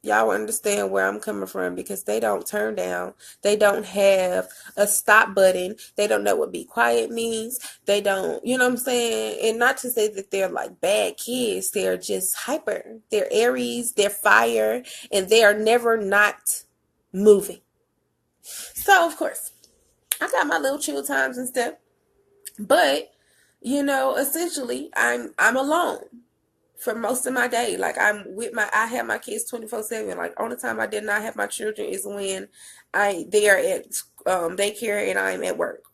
y'all understand where I'm coming from, because they don't turn down. They don't have a stop button. They don't know what be quiet means. They don't, you know what I'm saying? And not to say that they're like bad kids. They're just hyper. They're Aries. They're fire. And they are never not moving. So, of course, I got my little chill times and stuff. But Essentially I'm alone for most of my day. Like I have my kids 24/7. Like only time I did not have my children is when they are at daycare and I'm at work.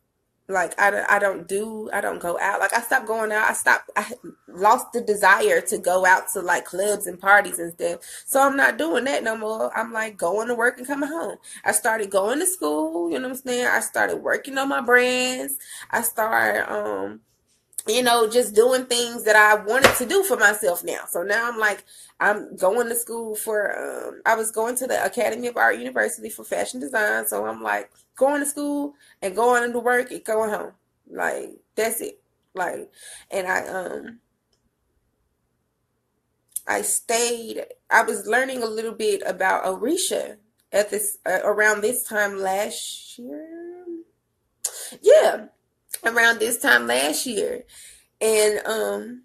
Like I don't go out. Like I stopped going out. I lost the desire to go out to like clubs and parties and stuff. So I'm not doing that no more. I'm like going to work and coming home. I started going to school, you know what I'm saying? I started working on my brands. I started just doing things that I wanted to do for myself now. So now I'm like, I'm going to school for, I was going to the Academy of Art University for fashion design. So I'm like going to school and going to work and going home. Like, that's it. Like, and I was learning a little bit about Orisha at around this time last year. Yeah, around this time last year. And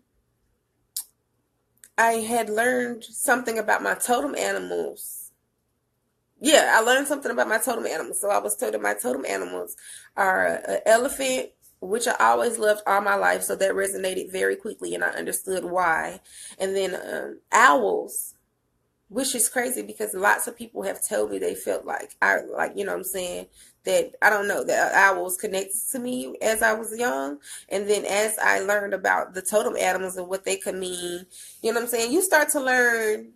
I had learned something about my totem animals. Yeah, I learned something about my totem animals. So I was told that my totem animals are an elephant, which I always loved all my life. So that resonated very quickly, and I understood why. And then owls, which is crazy because lots of people have told me they felt like you know what I'm saying, that I don't know, that owls connected to me as I was young. And then as I learned about the totem animals and what they could mean, you know what I'm saying, you start to learn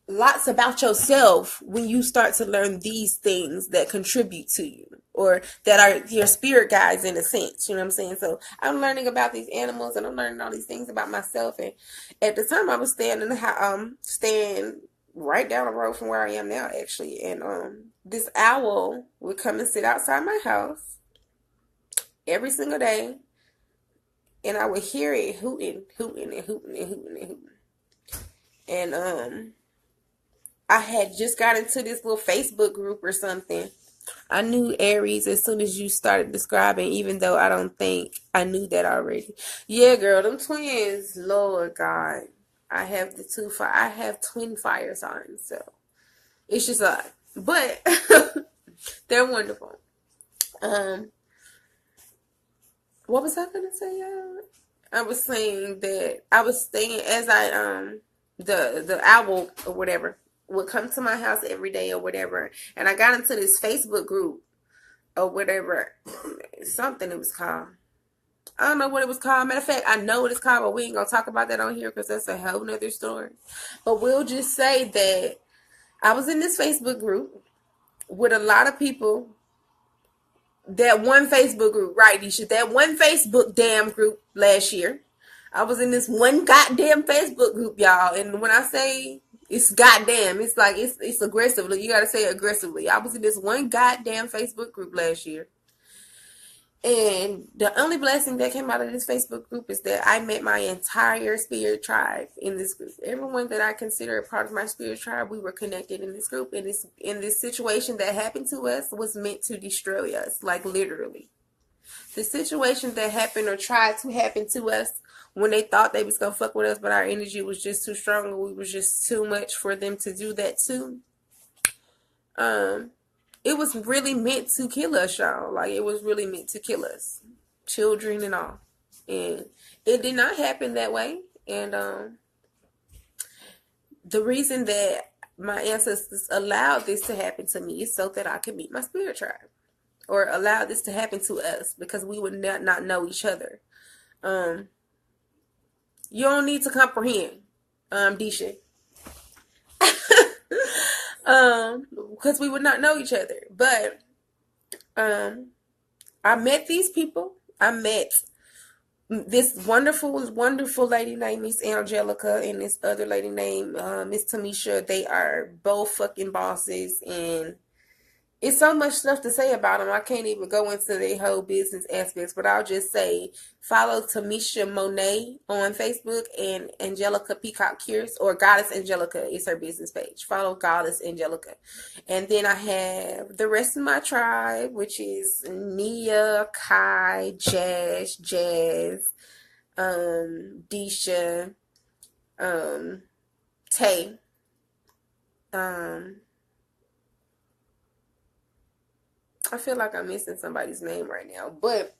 lots about yourself when you start to learn these things that contribute to you, or that are your spirit guides in a sense, you know what I'm saying? So I'm learning about these animals and I'm learning all these things about myself. And at the time I was staying in the staying right down the road from where I am now, actually. And this owl would come and sit outside my house every single day, and I would hear it hooting, hooting, and hooting, and hooting, and hooting. And I had just got into this little Facebook group or something. I knew Aries as soon as you started describing, even though I don't think I knew that already. Yeah, girl, them twins, Lord God. I have I have twin fire signs, so it's just odd. But they're wonderful. What was I gonna say, y'all? I was saying that I was staying as the owl or whatever would come to my house every day or whatever, and I got into this Facebook group or whatever, something it was called. I don't know what it was called. Matter of fact, I know what it's called, but we ain't gonna talk about that on here because that's a whole nother story. But we'll just say that I was in this Facebook group with a lot of people. That one Facebook group, right, Disha? That one Facebook damn group last year. I was in this one goddamn Facebook group, y'all. And when I say it's goddamn, it's like it's aggressively. You gotta say it aggressively. I was in this one goddamn Facebook group last year. And the only blessing that came out of this Facebook group is that I met my entire spirit tribe in this group. Everyone that I consider a part of my spirit tribe, we were connected in this group. And this situation that happened to us was meant to destroy us, like literally. The situation that happened or tried to happen to us when they thought they was gonna fuck with us, but our energy was just too strong and we was just too much for them to do that too. It was really meant to kill us, y'all. Like, it was really meant to kill us. Children and all. And it did not happen that way. And the reason that my ancestors allowed this to happen to me is so that I could meet my spirit tribe. Or allow this to happen to us because we would not know each other. You don't need to comprehend, Disha. Because we would not know each other. But I met these people. I met this wonderful, wonderful lady named Miss Angelica and this other lady named Miss Tamisha. They are both fucking bosses, and it's so much stuff to say about them. I can't even go into their whole business aspects, but I'll just say follow Tamisha Monet on Facebook and Angelica Peacock Cures, or Goddess Angelica is her business page. Follow Goddess Angelica. And then I have the rest of my tribe, which is Nia, Kai, Jazz, Disha, Tay, I feel like I'm missing somebody's name right now, but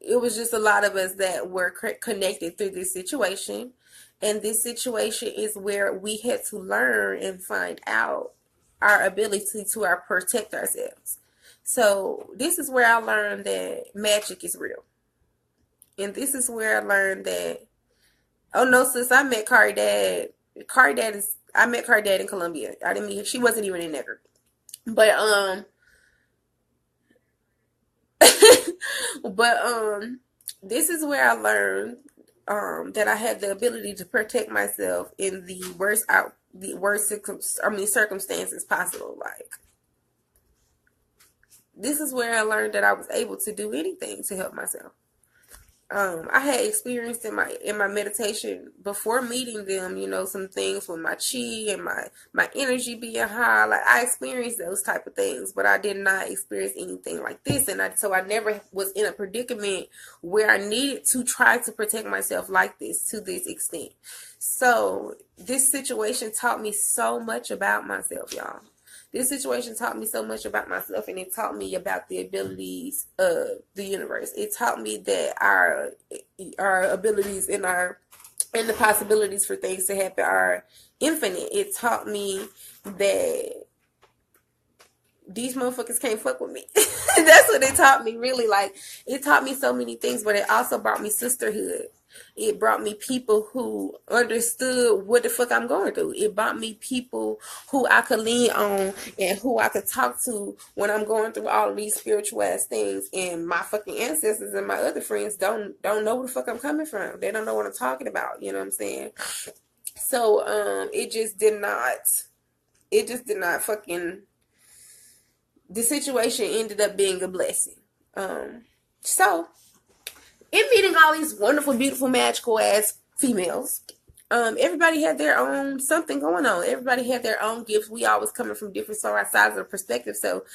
it was just a lot of us that were connected through this situation. And this situation is where we had to learn and find out our ability to protect ourselves. So this is where I learned that magic is real. And this is where I learned that, oh no, sis, I met Kari dad. I met Kari dad in Colombia. I didn't meet her. She wasn't even in that group. But this is where I learned that I had the ability to protect myself in the worst circumstances possible. Like, this is where I learned that I was able to do anything to help myself. I had experienced in my meditation before meeting them, some things with my chi and my energy being high. Like, I experienced those type of things, but I did not experience anything like this, and so I never was in a predicament where I needed to try to protect myself like this to this extent. So this situation taught me so much about myself, y'all. This situation taught me so much about myself, and it taught me about the abilities of the universe. It taught me that our abilities and the possibilities for things to happen are infinite. It taught me that these motherfuckers can't fuck with me. That's what it taught me, really. Like, it taught me so many things, but it also brought me sisterhood. It brought me people who understood what the fuck I'm going through. It brought me people who I could lean on and who I could talk to when I'm going through all of these spiritual ass things. And my fucking ancestors and my other friends don't know where the fuck I'm coming from. They don't know what I'm talking about. You know what I'm saying? So it just did not fucking. The situation ended up being a blessing. So in meeting all these wonderful, beautiful, magical ass females, everybody had their own something going on. Everybody had their own gifts. We always coming from different sides of the perspective. So,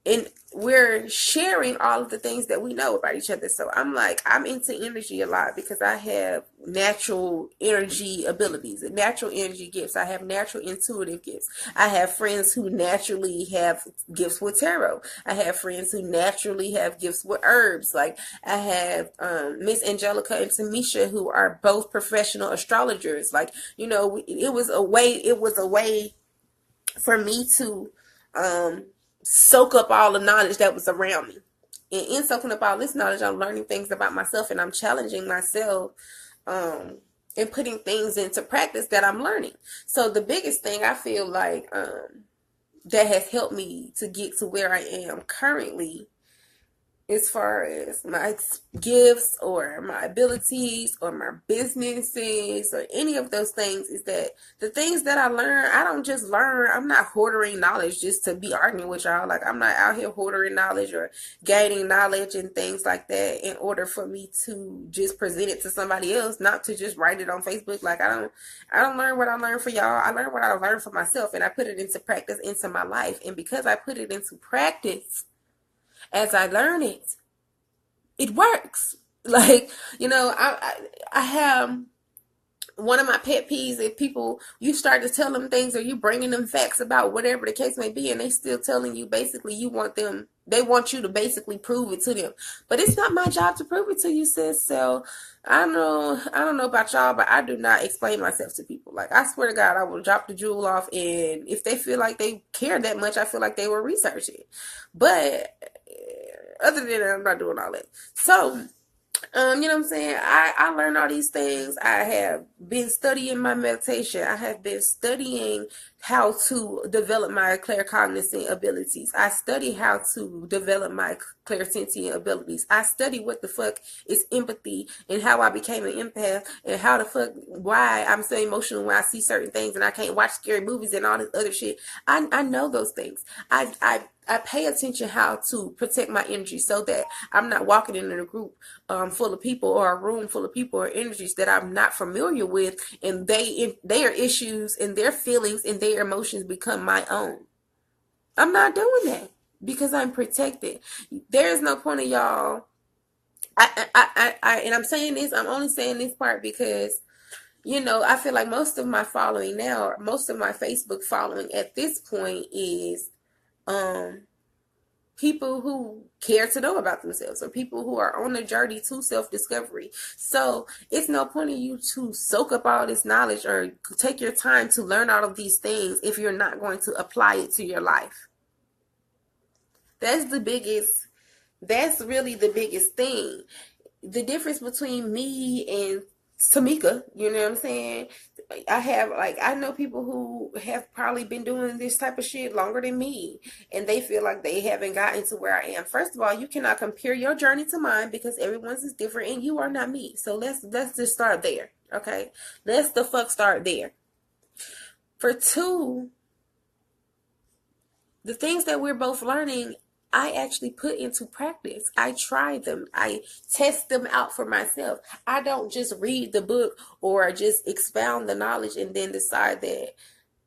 and we're sharing all of the things that we know about each other. So I'm into energy a lot because I have natural energy abilities, natural energy gifts. I have natural intuitive gifts. I have friends who naturally have gifts with tarot. I have friends who naturally have gifts with herbs. Like, I have Miss Angelica and Tamisha, who are both professional astrologers. Like, it was a way for me to soak up all the knowledge that was around me. And in soaking up all this knowledge, I'm learning things about myself, and I'm challenging myself and putting things into practice that I'm learning. So the biggest thing I feel like that has helped me to get to where I am currently, as far as my gifts or my abilities or my businesses or any of those things, is that the things that I learn, I don't just learn. I'm not hoarding knowledge just to be arguing with y'all. Like, I'm not out here hoarding knowledge or gaining knowledge and things like that in order for me to just present it to somebody else, not to just write it on Facebook. Like, I don't learn what I learn for y'all. I learn what I learn for myself, and I put it into practice into my life. And because I put it into practice, as I learn it, it works. Like, I have one of my pet peeves. If you start to tell them things, or you bringing them facts about whatever the case may be, and they still telling you basically they want you to basically prove it to them. But it's not my job to prove it to you, sis. So I don't know about y'all, but I do not explain myself to people. Like, I swear to God, I will drop the jewel off, and if they feel like they care that much, I feel like they will research it. But other than that, I'm not doing all that. So, you know what I'm saying? I learned all these things. I have been studying my meditation. I have been studying how to develop my claircognizant abilities. I study how to develop my clairsentient abilities. I study what the fuck is empathy and how I became an empath, and why I'm so emotional when I see certain things and I can't watch scary movies and all this other shit. I know those things. I pay attention how to protect my energy so that I'm not walking in a group full of people, or a room full of people or energies that I'm not familiar with, and their issues and their feelings and their emotions become my own. I'm not doing that because I'm protected. There is no point of y'all. And I'm saying this, I'm only saying this part because, I feel like most of my following now, or most of my Facebook following at this point is people who care to know about themselves, or people who are on a journey to self-discovery. So it's no point in you to soak up all this knowledge or take your time to learn all of these things if you're not going to apply it to your life. That's really the biggest thing. The difference between me and Tamika, you know what I'm saying? I know people who have probably been doing this type of shit longer than me, and they feel like they haven't gotten to where I am. First of all, you cannot compare your journey to mine because everyone's is different and you are not me. So let's just start there, okay? Let's the fuck start there. For two, the things that we're both learning, I actually put into practice. I try them. I test them out for myself. I don't just read the book or just expound the knowledge and then decide that,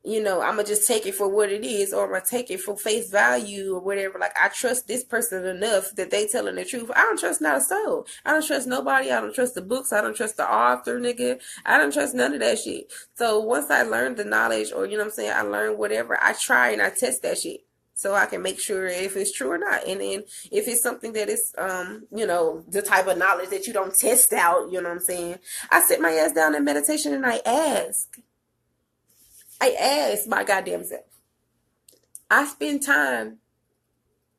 I'm going to just take it for what it is, or I'm going to take it for face value or whatever. Like, I trust this person enough that they telling the truth. I don't trust not a soul. I don't trust nobody. I don't trust the books. I don't trust the author, nigga. I don't trust none of that shit. So once I learned the knowledge, or, I learned whatever, I try and I test that shit, so I can make sure if it's true or not. And then if it's something that is, the type of knowledge that you don't test out, you know what I'm saying? I sit my ass down in meditation and I ask my goddamn self. I spend time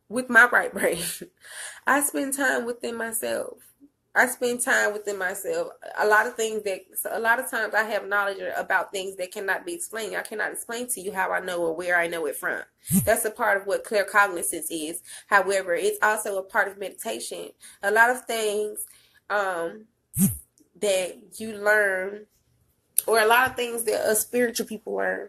with my right brain. I spend time within myself. A lot of times I have knowledge about things that cannot be explained. I cannot explain to you how I know or where I know it from. That's a part of what clear cognizance is. However, it's also a part of meditation. A lot of things that you learn, or a lot of things that spiritual people learn.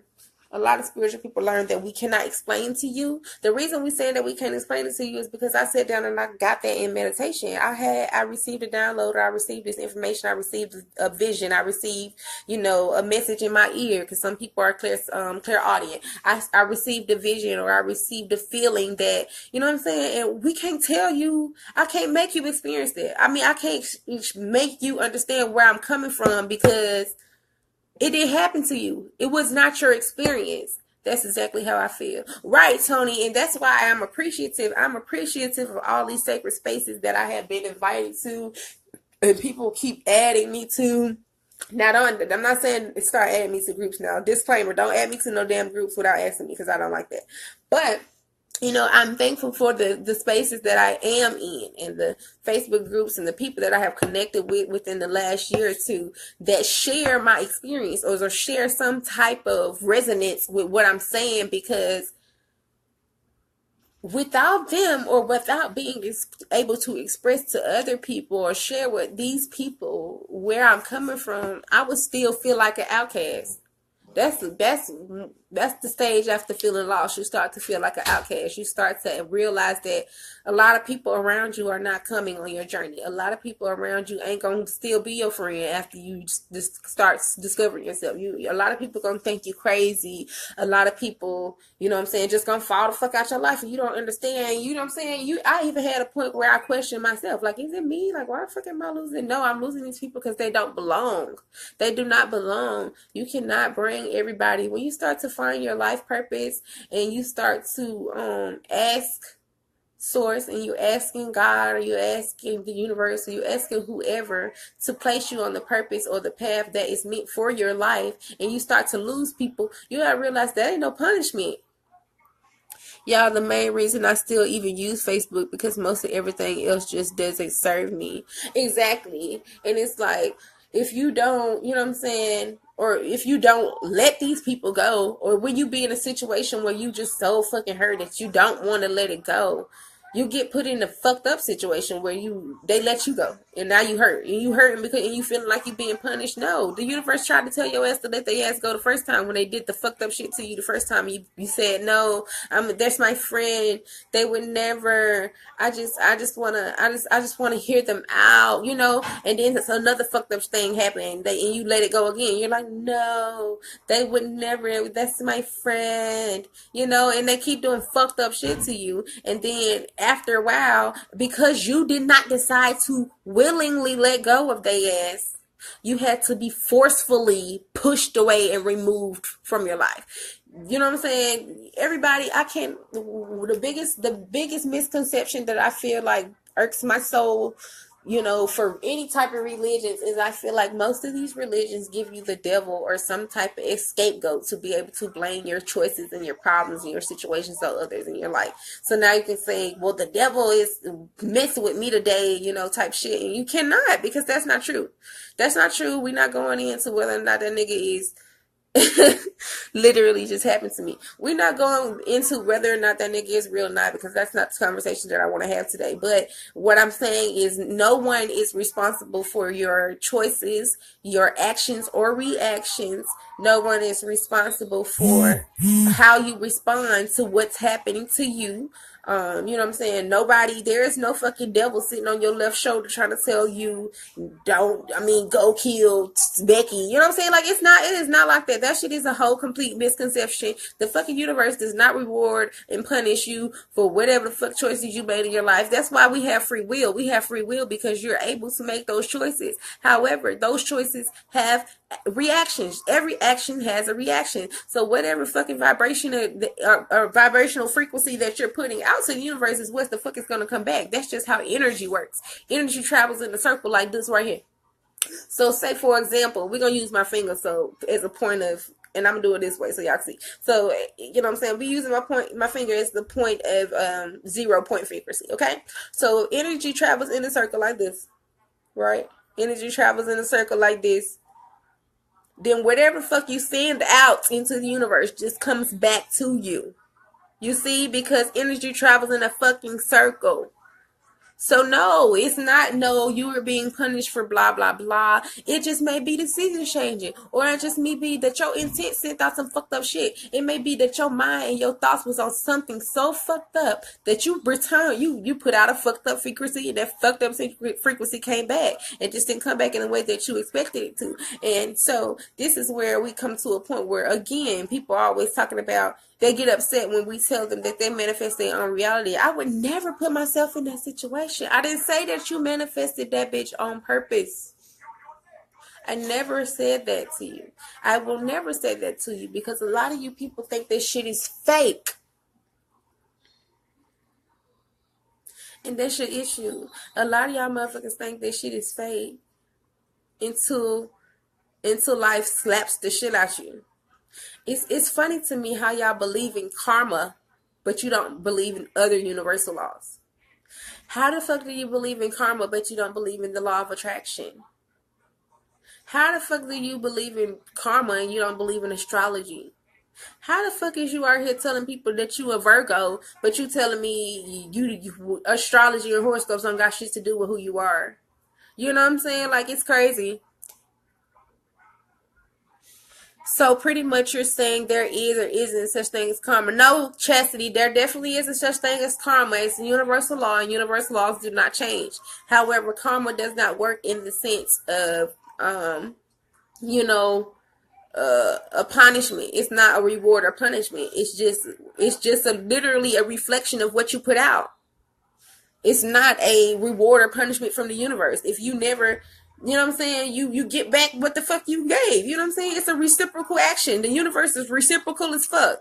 A lot of spiritual people learn that we cannot explain to you. The reason we say that we can't explain it to you is because I sat down and I got that in meditation. I received a download, or I received this information, I received a vision, I received, a message in my ear, because some people are clairaudient. I received a vision, or I received a feeling that, you know what I'm saying? And we can't tell you, I can't make you experience that. I mean, I can't make you understand where I'm coming from, because it didn't happen to you. It was not your experience. That's exactly how I feel. Right, Tony. And that's why I'm appreciative. I'm appreciative of all these sacred spaces that I have been invited to, and people keep adding me to. Now, I'm not saying start adding me to groups now. Disclaimer, don't add me to no damn groups without asking me, because I don't like that. But I'm thankful for the spaces that I am in, and the Facebook groups and the people that I have connected with within the last year or two that share my experience, or share some type of resonance with what I'm saying, because without them, or without being able to express to other people or share with these people where I'm coming from, I would still feel like an outcast. That's the stage after feeling lost. You start to feel like an outcast. You start to realize that a lot of people around you are not coming on your journey. A lot of people around you ain't gonna still be your friend after you just start discovering yourself. A lot of people gonna think you crazy. A lot of people, just gonna fall the fuck out your life, and you don't understand. You know what I'm saying? I even had a point where I questioned myself, like, is it me? Like, why the fuck am I losing? No, I'm losing these people because they don't belong. They do not belong. You cannot bring everybody. When you start to find your life purpose, and you start to ask source, and you're asking God, or you're asking the universe, or you're asking whoever to place you on the purpose or the path that is meant for your life, and you start to lose people, you gotta realize that ain't no punishment. Y'all, the main reason I still even use Facebook, because most of everything else just doesn't serve me. Exactly. And it's like, if you don't, you know what I'm saying, or if you don't let these people go, or when you be in a situation where you just so fucking hurt that you don't want to let it go, you get put in a fucked up situation where they let you go, and now you hurt, and you hurting because, and you feeling like you being punished. No, the universe tried to tell your ass to let their ass go the first time when they did the fucked up shit to you the first time. You said no. That's my friend. They would never. I just wanna hear them out, And then another fucked up thing happened, and you let it go again. You're like, no, they would never. That's my friend, And they keep doing fucked up shit to you, and then after a while, because you did not decide to willingly let go of their ass, You had to be forcefully pushed away and removed from your life. You know what I'm saying? Everybody, I can't. The biggest misconception that I feel like irks my soul, for any type of religions, is I feel like most of these religions give you the devil or some type of scapegoat to be able to blame your choices and your problems and your situations on others in your life. So now you can say, well, the devil is messing with me today, type shit. And you cannot, because that's not true. That's not true. We're not going into whether or not that nigga is literally just happened to me. We're not going into whether or not that nigga is real or not, because that's not the conversation that I want to have today. But what I'm saying is, no one is responsible for your choices, your actions or reactions. No one is responsible for how you respond to what's happening to you. You know what I'm saying? There is no fucking devil sitting on your left shoulder trying to tell you, go kill Becky. You know what I'm saying? Like, it is not like that. That shit is a whole complete misconception. The fucking universe does not reward and punish you for whatever the fuck choices you made in your life. That's why we have free will. We have free will because you're able to make those choices. However, those choices have reactions. Every action has a reaction. So whatever fucking vibration or vibrational frequency that you're putting out to the universe is what the fuck is going to come back. That's just how energy works. Energy travels in a circle like this right here. So say, for example, we're going to use my finger as a point of, and I'm going to do it this way so y'all see. So, you know what I'm saying? We're using my finger as the point of 0 point frequency, okay? So energy travels in a circle like this, right? Energy travels in a circle like this. Then whatever fuck you send out into the universe just comes back to you. You see? Because energy travels in a fucking circle. So no, it's not, no, you are being punished for blah, blah, blah. It just may be the season changing. Or it just may be that your intent sent out some fucked up shit. It may be that your mind and your thoughts was on something so fucked up that you put out a fucked up frequency, and that fucked up frequency came back. It just didn't come back in the way that you expected it to. And so this is where we come to a point where, again, people are always talking about, they get upset when we tell them that they manifest their own reality. I would never put myself in that situation. I didn't say that you manifested that bitch on purpose. I never said that to you. I will never say that to you, because a lot of you people think this shit is fake. And that's your issue. A lot of y'all motherfuckers think this shit is fake until life slaps the shit out you. It's funny to me how y'all believe in karma, but you don't believe in other universal laws. How the fuck do you believe in karma, but you don't believe in the law of attraction? How the fuck do you believe in karma and you don't believe in astrology? How the fuck is you out here telling people that you a Virgo, but you telling me you astrology or horoscopes don't got shit to do with who you are? You know what I'm saying? Like, it's crazy. So pretty much you're saying there is or isn't such thing as karma. No, Chastity, there definitely isn't such thing as karma. It's a universal law, and universal laws do not change. However, karma does not work in the sense of, a punishment. It's not a reward or punishment. It's just literally a reflection of what you put out. It's not a reward or punishment from the universe. If you never... You know what I'm saying? You get back what the fuck you gave. You know what I'm saying? It's a reciprocal action. The universe is reciprocal as fuck.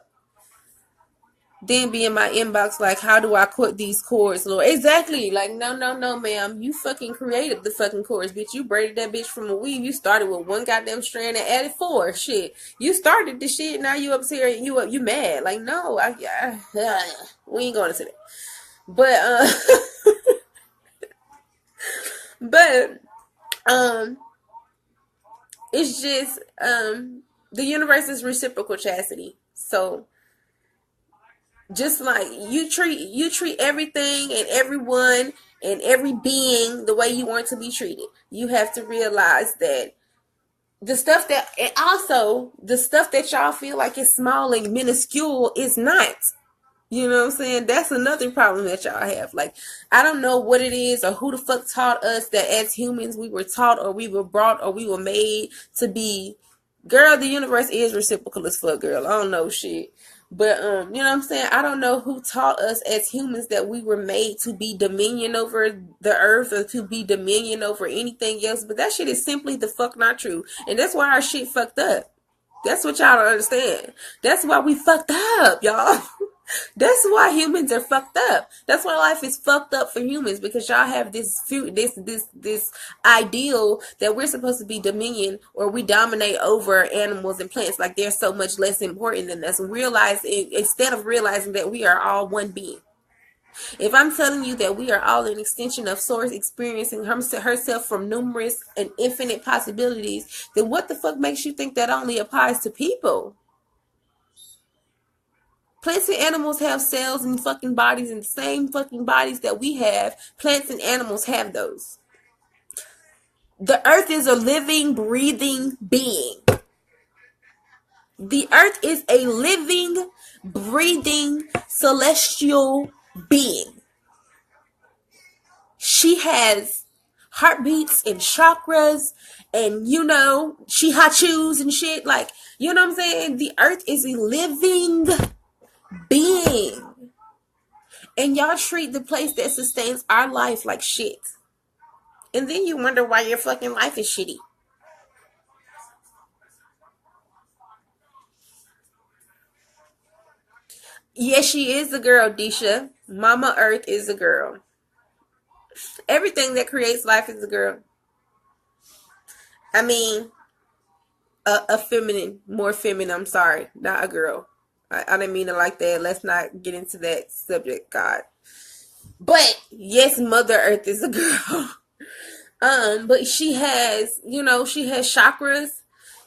Then be in my inbox like, how do I cut these cords, Lord? Exactly. Like, no, ma'am. You fucking created the fucking cords, bitch. You braided that bitch from a weave. You started with one goddamn strand and added 4. Shit. You started the shit. Now you up here and you mad. Like, no. We ain't going into that. But, it's just, the universe is reciprocal, Chastity. So just like you treat everything and everyone and every being the way you want to be treated. You have to realize that the stuff that y'all feel like is small and minuscule is not. You know what I'm saying? That's another problem that y'all have. Like, I don't know what it is or who the fuck taught us that as humans we were taught or we were brought or we were made to be. Girl, the universe is reciprocal as fuck, girl. I don't know shit. But you know what I'm saying? I don't know who taught us as humans that we were made to be dominion over the earth or to be dominion over anything else. But that shit is simply the fuck not true. And that's why our shit fucked up. That's what y'all don't understand. That's why we fucked up, y'all. That's why humans are fucked up. That's why life is fucked up for humans, because y'all have this ideal that we're supposed to be dominion, or we dominate over animals and plants, like they're so much less important than us. Instead of realizing that we are all one being. If I'm telling you that we are all an extension of Source, experiencing herself from numerous and infinite possibilities, then what the fuck makes you think that only applies to people? Plants and animals have cells and fucking bodies, and the same fucking bodies that we have, plants and animals have those. The earth is a living, breathing being. The earth is a living, breathing, celestial being. She has heartbeats and chakras and, shihatsus and shit. Like, you know what I'm saying? The earth is a living being. And y'all treat the place that sustains our life like shit. And then you wonder why your fucking life is shitty. Yes, she is a girl, Disha. Mama Earth is a girl. Everything that creates life is a girl. I mean, a feminine, more feminine, I'm sorry, not a girl. I didn't mean it like that. Let's not get into that subject, God. But yes, Mother Earth is a girl. But she has chakras.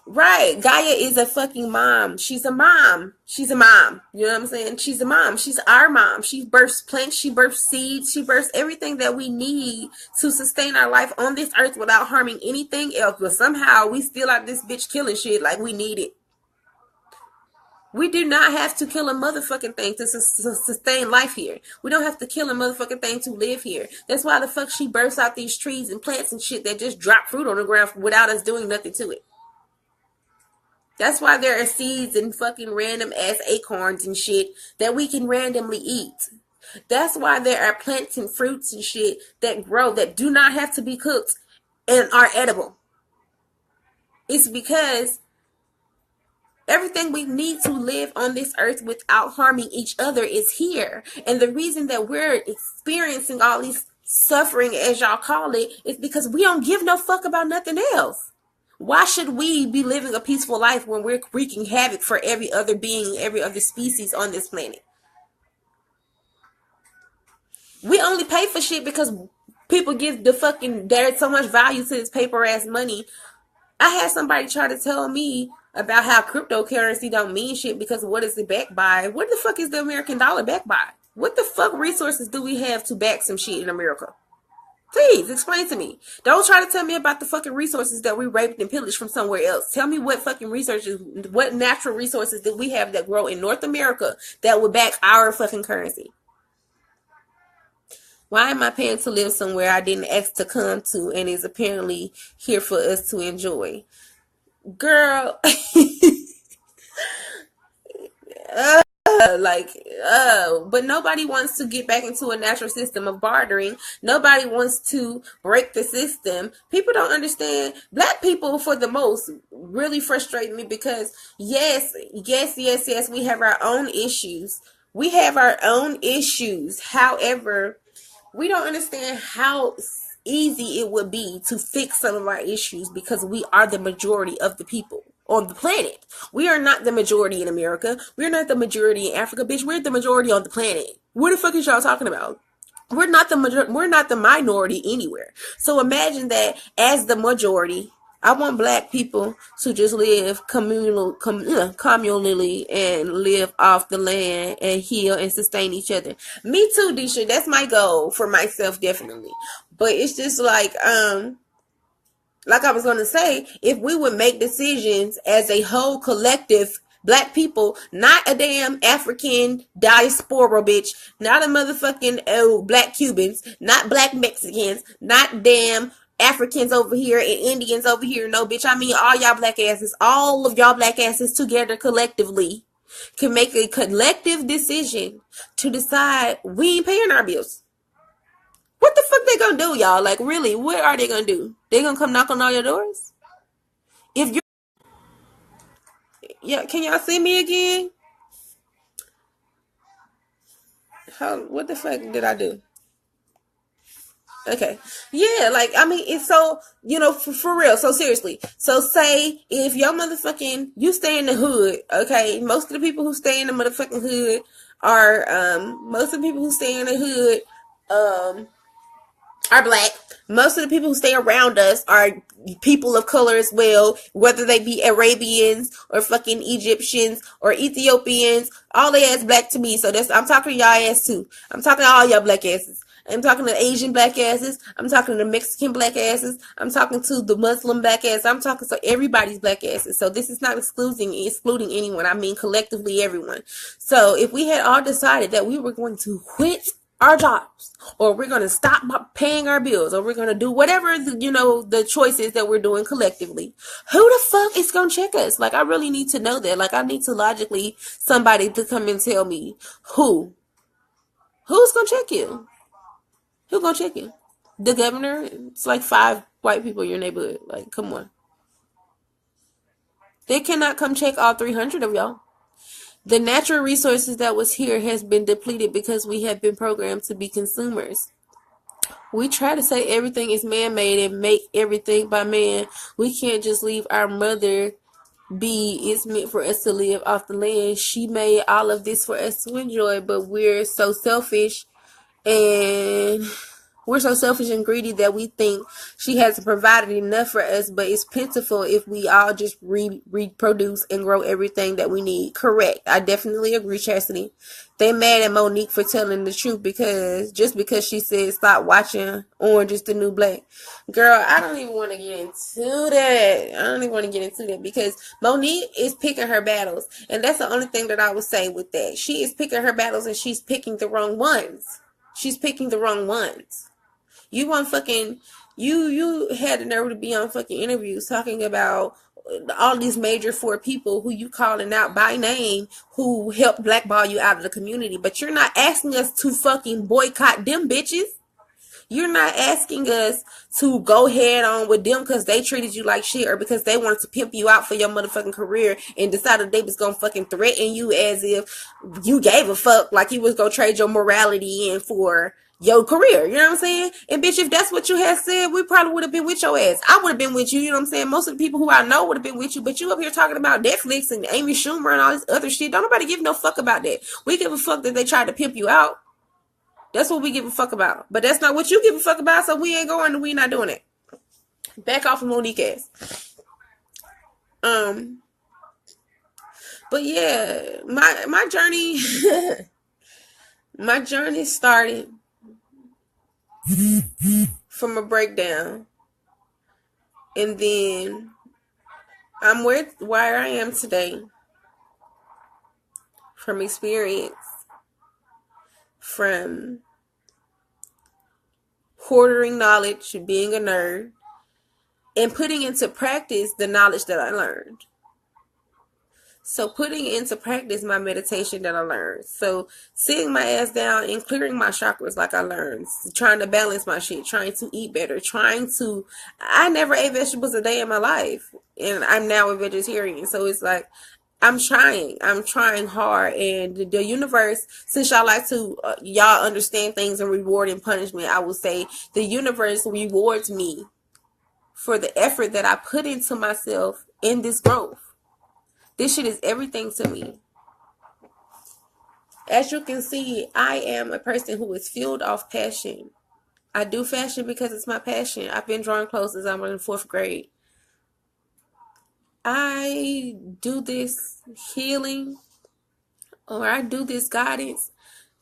Right. Gaia is a fucking mom. She's a mom. She's a mom. You know what I'm saying? She's a mom. She's our mom. She births plants. She births seeds. She births everything that we need to sustain our life on this earth without harming anything else. But somehow we still out this bitch killing shit like we need it. We do not have to kill a motherfucking thing to sustain life here. We don't have to kill a motherfucking thing to live here. That's why the fuck she bursts out these trees and plants and shit that just drop fruit on the ground without us doing nothing to it. That's why there are seeds and fucking random ass acorns and shit that we can randomly eat. That's why there are plants and fruits and shit that grow that do not have to be cooked and are edible. It's because everything we need to live on this earth without harming each other is here. And the reason that we're experiencing all these suffering, as y'all call it, is because we don't give no fuck about nothing else. Why should we be living a peaceful life when we're wreaking havoc for every other being, every other species on this planet? We only pay for shit because people give there's so much value to this paper ass money. I had somebody try to tell me about how cryptocurrency don't mean shit because what is it backed by? What the fuck is the American dollar backed by? What the fuck resources do we have to back some shit in America? Please explain to me. Don't try to tell me about the fucking resources that we raped and pillaged from somewhere else. Tell me what fucking resources, what natural resources that we have that grow in North America that would back our fucking currency. Why am I paying to live somewhere I didn't ask to come to and is apparently here for us to enjoy? Girl. But nobody wants to get back into a natural system of bartering. Nobody wants to break the system. People don't understand. Black people, for the most, really frustrate me because yes, we have our own issues. We have our own issues. However, we don't understand how easy it would be to fix some of our issues because we are the majority of the people on the planet. We are not the majority in America. We're not the majority in Africa, bitch. We're the majority on the planet. What the fuck is y'all talking about? We're not the minority anywhere. So imagine that as the majority, I want black people to just live communally and live off the land and heal and sustain each other. Me too, Disha. That's my goal for myself, definitely. But it's just like I was going to say, if we would make decisions as a whole collective, black people, not a damn African diaspora bitch, not a motherfucking black Cubans, not black Mexicans, not damn Africans over here and Indians over here. No, bitch, I mean all y'all black asses, all of y'all black asses together collectively. can make a collective decision to decide we ain't paying our bills. What the fuck they gonna do, y'all? Like, really, what are they gonna do? They gonna come knock on all your doors? If you, yeah, can y'all see me again? What the fuck did I do? Okay. Yeah, like, I mean, it's so, for real. So seriously. So say if your motherfucking, you stay in the hood, okay? Most of the people who stay in the motherfucking hood are black. Most of the people who stay around us are people of color as well, whether they be Arabians or fucking Egyptians or Ethiopians. All they ass black to me. So I'm talking to y'all ass too. I'm talking to all y'all black asses. I'm talking to Asian black asses. I'm talking to Mexican black asses. I'm talking to the Muslim black asses. I'm talking to everybody's black asses. So this is not excluding anyone. I mean collectively everyone. So if we had all decided that we were going to quit our jobs, or we're going to stop paying our bills, or we're going to do whatever, the choices that we're doing collectively, who the fuck is going to check us? Like, I really need to know that. Like, I need to logically somebody to come and tell me who's going to check you? Who's going to check you? The governor? It's like 5 white people in your neighborhood. Like, come on. They cannot come check all 300 of y'all. The natural resources that was here has been depleted because we have been programmed to be consumers. We try to say everything is man-made and make everything by man. We can't just leave our mother be. It's meant for us to live off the land. She made all of this for us to enjoy, but we're so selfish and greedy that we think she hasn't provided enough for us, but it's plentiful if we all just reproduce and grow everything that we need. Correct. I definitely agree, Chastity. They mad at Monique for telling the truth because she said stop watching Orange is the New Black. Girl, I don't even want to get into that. Because Monique is picking her battles, and that's the only thing that I would say with that. She is picking her battles and she's picking the wrong ones. You want fucking, you had the nerve to be on fucking interviews talking about all these major 4 people who you calling out by name who helped blackball you out of the community, but you're not asking us to fucking boycott them bitches. You're not asking us to go head on with them because they treated you like shit or because they wanted to pimp you out for your motherfucking career and decided they was gonna fucking threaten you as if you gave a fuck, like you was gonna trade your morality in for your career. You know what I'm saying? And bitch, if that's what you had said, we probably would have been with your ass. I would have been with you. You know what I'm saying? Most of the people who I know would have been with you, but you up here talking about Netflix and Amy Schumer and all this other shit. Don't nobody give no fuck about that. We give a fuck that they tried to pimp you out. That's what we give a fuck about. But that's not what you give a fuck about, so we ain't going and we not doing it. Back off of Monique ass. But yeah, my journey my journey started from a breakdown. And then I'm where I am today from experience, from hoarding knowledge, being a nerd, and putting into practice the knowledge that I learned. So putting into practice my meditation that I learned. So sitting my ass down and clearing my chakras like I learned. Trying to balance my shit. Trying to eat better. I never ate vegetables a day in my life. And I'm now a vegetarian. So it's like, I'm trying hard. And the universe, since y'all like to, y'all understand things and reward and punishment, I will say the universe rewards me for the effort that I put into myself in this growth. This shit is everything to me. As you can see, I am a person who is fueled off passion. I do fashion because it's my passion. I've been drawing clothes since I'm in 4th grade. I do this healing, or I do this guidance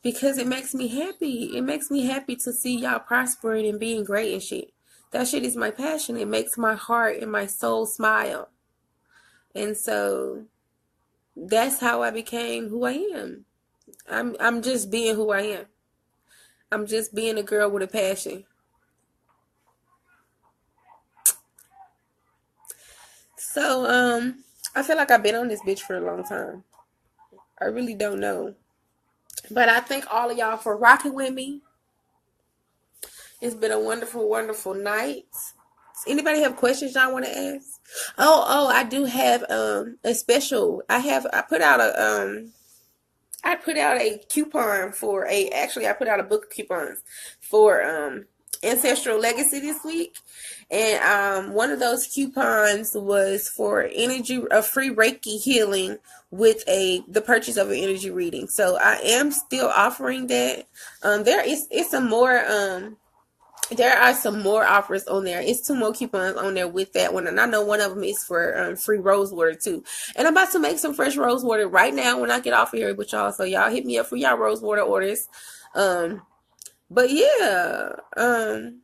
because it makes me happy. It makes me happy to see y'all prospering and being great and shit. That shit is my passion. It makes my heart and my soul smile. And so that's how I became who I am. I'm just being who I am. I'm just being a girl with a passion. So, I feel like I've been on this bitch for a long time. I really don't know. But I thank all of y'all for rocking with me. It's been a wonderful, wonderful night. Does anybody have questions y'all want to ask? I do have a special. I put out a coupon for I put out a book of coupons for Ancestral Legacy this week. And one of those coupons was for a free Reiki healing with the purchase of an energy reading. So I am still offering that. There are some more offers on there. It's 2 more coupons on there with that one. And I know one of them is for free rose water too. And I'm about to make some fresh rose water right now when I get off of here with y'all. So y'all hit me up for y'all rose water orders. But yeah, I'm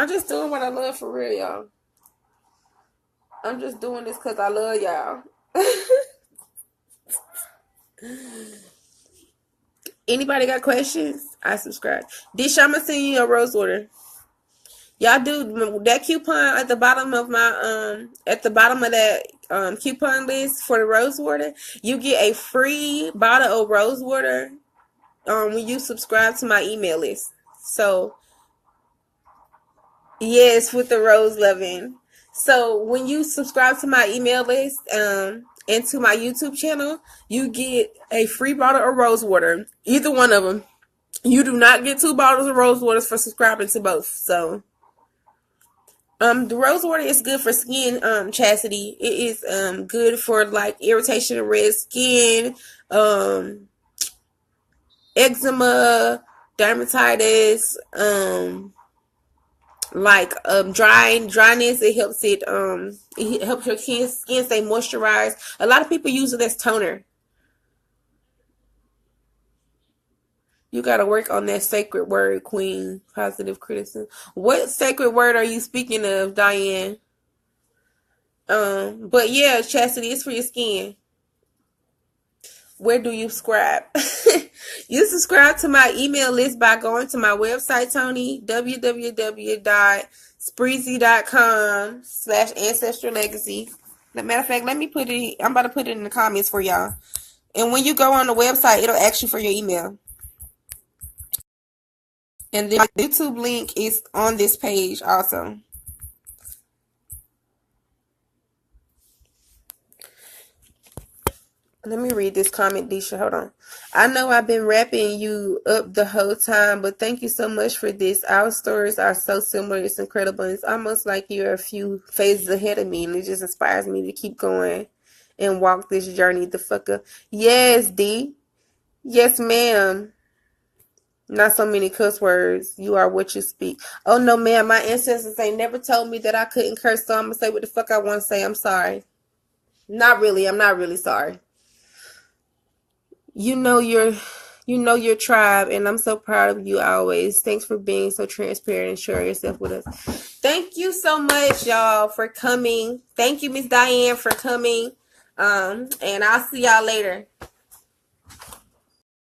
just doing what I love for real, y'all. I'm just doing this because I love y'all. Anybody got questions? I subscribe. Dish, I'ma send you your rose water. Y'all do that coupon at the bottom of that coupon list for the rose water. You get a free bottle of rose water when you subscribe to my email list. So yes, with the rose loving. So when you subscribe to my email list and to my YouTube channel, you get a free bottle of rose water. Either one of them. You do not get 2 bottles of rose water for subscribing to both. So the rose water is good for skin, Chastity. It is good for like irritation of red skin, eczema, dermatitis, dryness. It helps your skin stay moisturized. A lot of people use it as toner. You got to work on that sacred word, Queen. Positive criticism. What sacred word are you speaking of, Diane? But yeah, Chastity, it's for your skin. Where do you subscribe? You subscribe to my email list by going to my website, Tony, www.spreezy.com/ancestral legacy. Matter of fact, I'm about to put it in the comments for y'all. And when you go on the website, it'll ask you for your email. And then my YouTube link is on this page also. Let me read this comment, Disha. Hold on. I know I've been wrapping you up the whole time, but thank you so much for this. Our stories are so similar. It's incredible. It's almost like you're a few phases ahead of me, and it just inspires me to keep going and walk this journey the fuck up. Yes, D. Yes, ma'am. Not so many cuss words. You are what you speak. Oh, no, ma'am. My ancestors ain't never told me that I couldn't curse, so I'm going to say what the fuck I want to say. I'm sorry. Not really. I'm not really sorry. You know your tribe, and I'm so proud of you always. Thanks for being so transparent and sharing yourself with us. Thank you so much, y'all, for coming. Thank you, Miss Diane, for coming. And I'll see y'all later.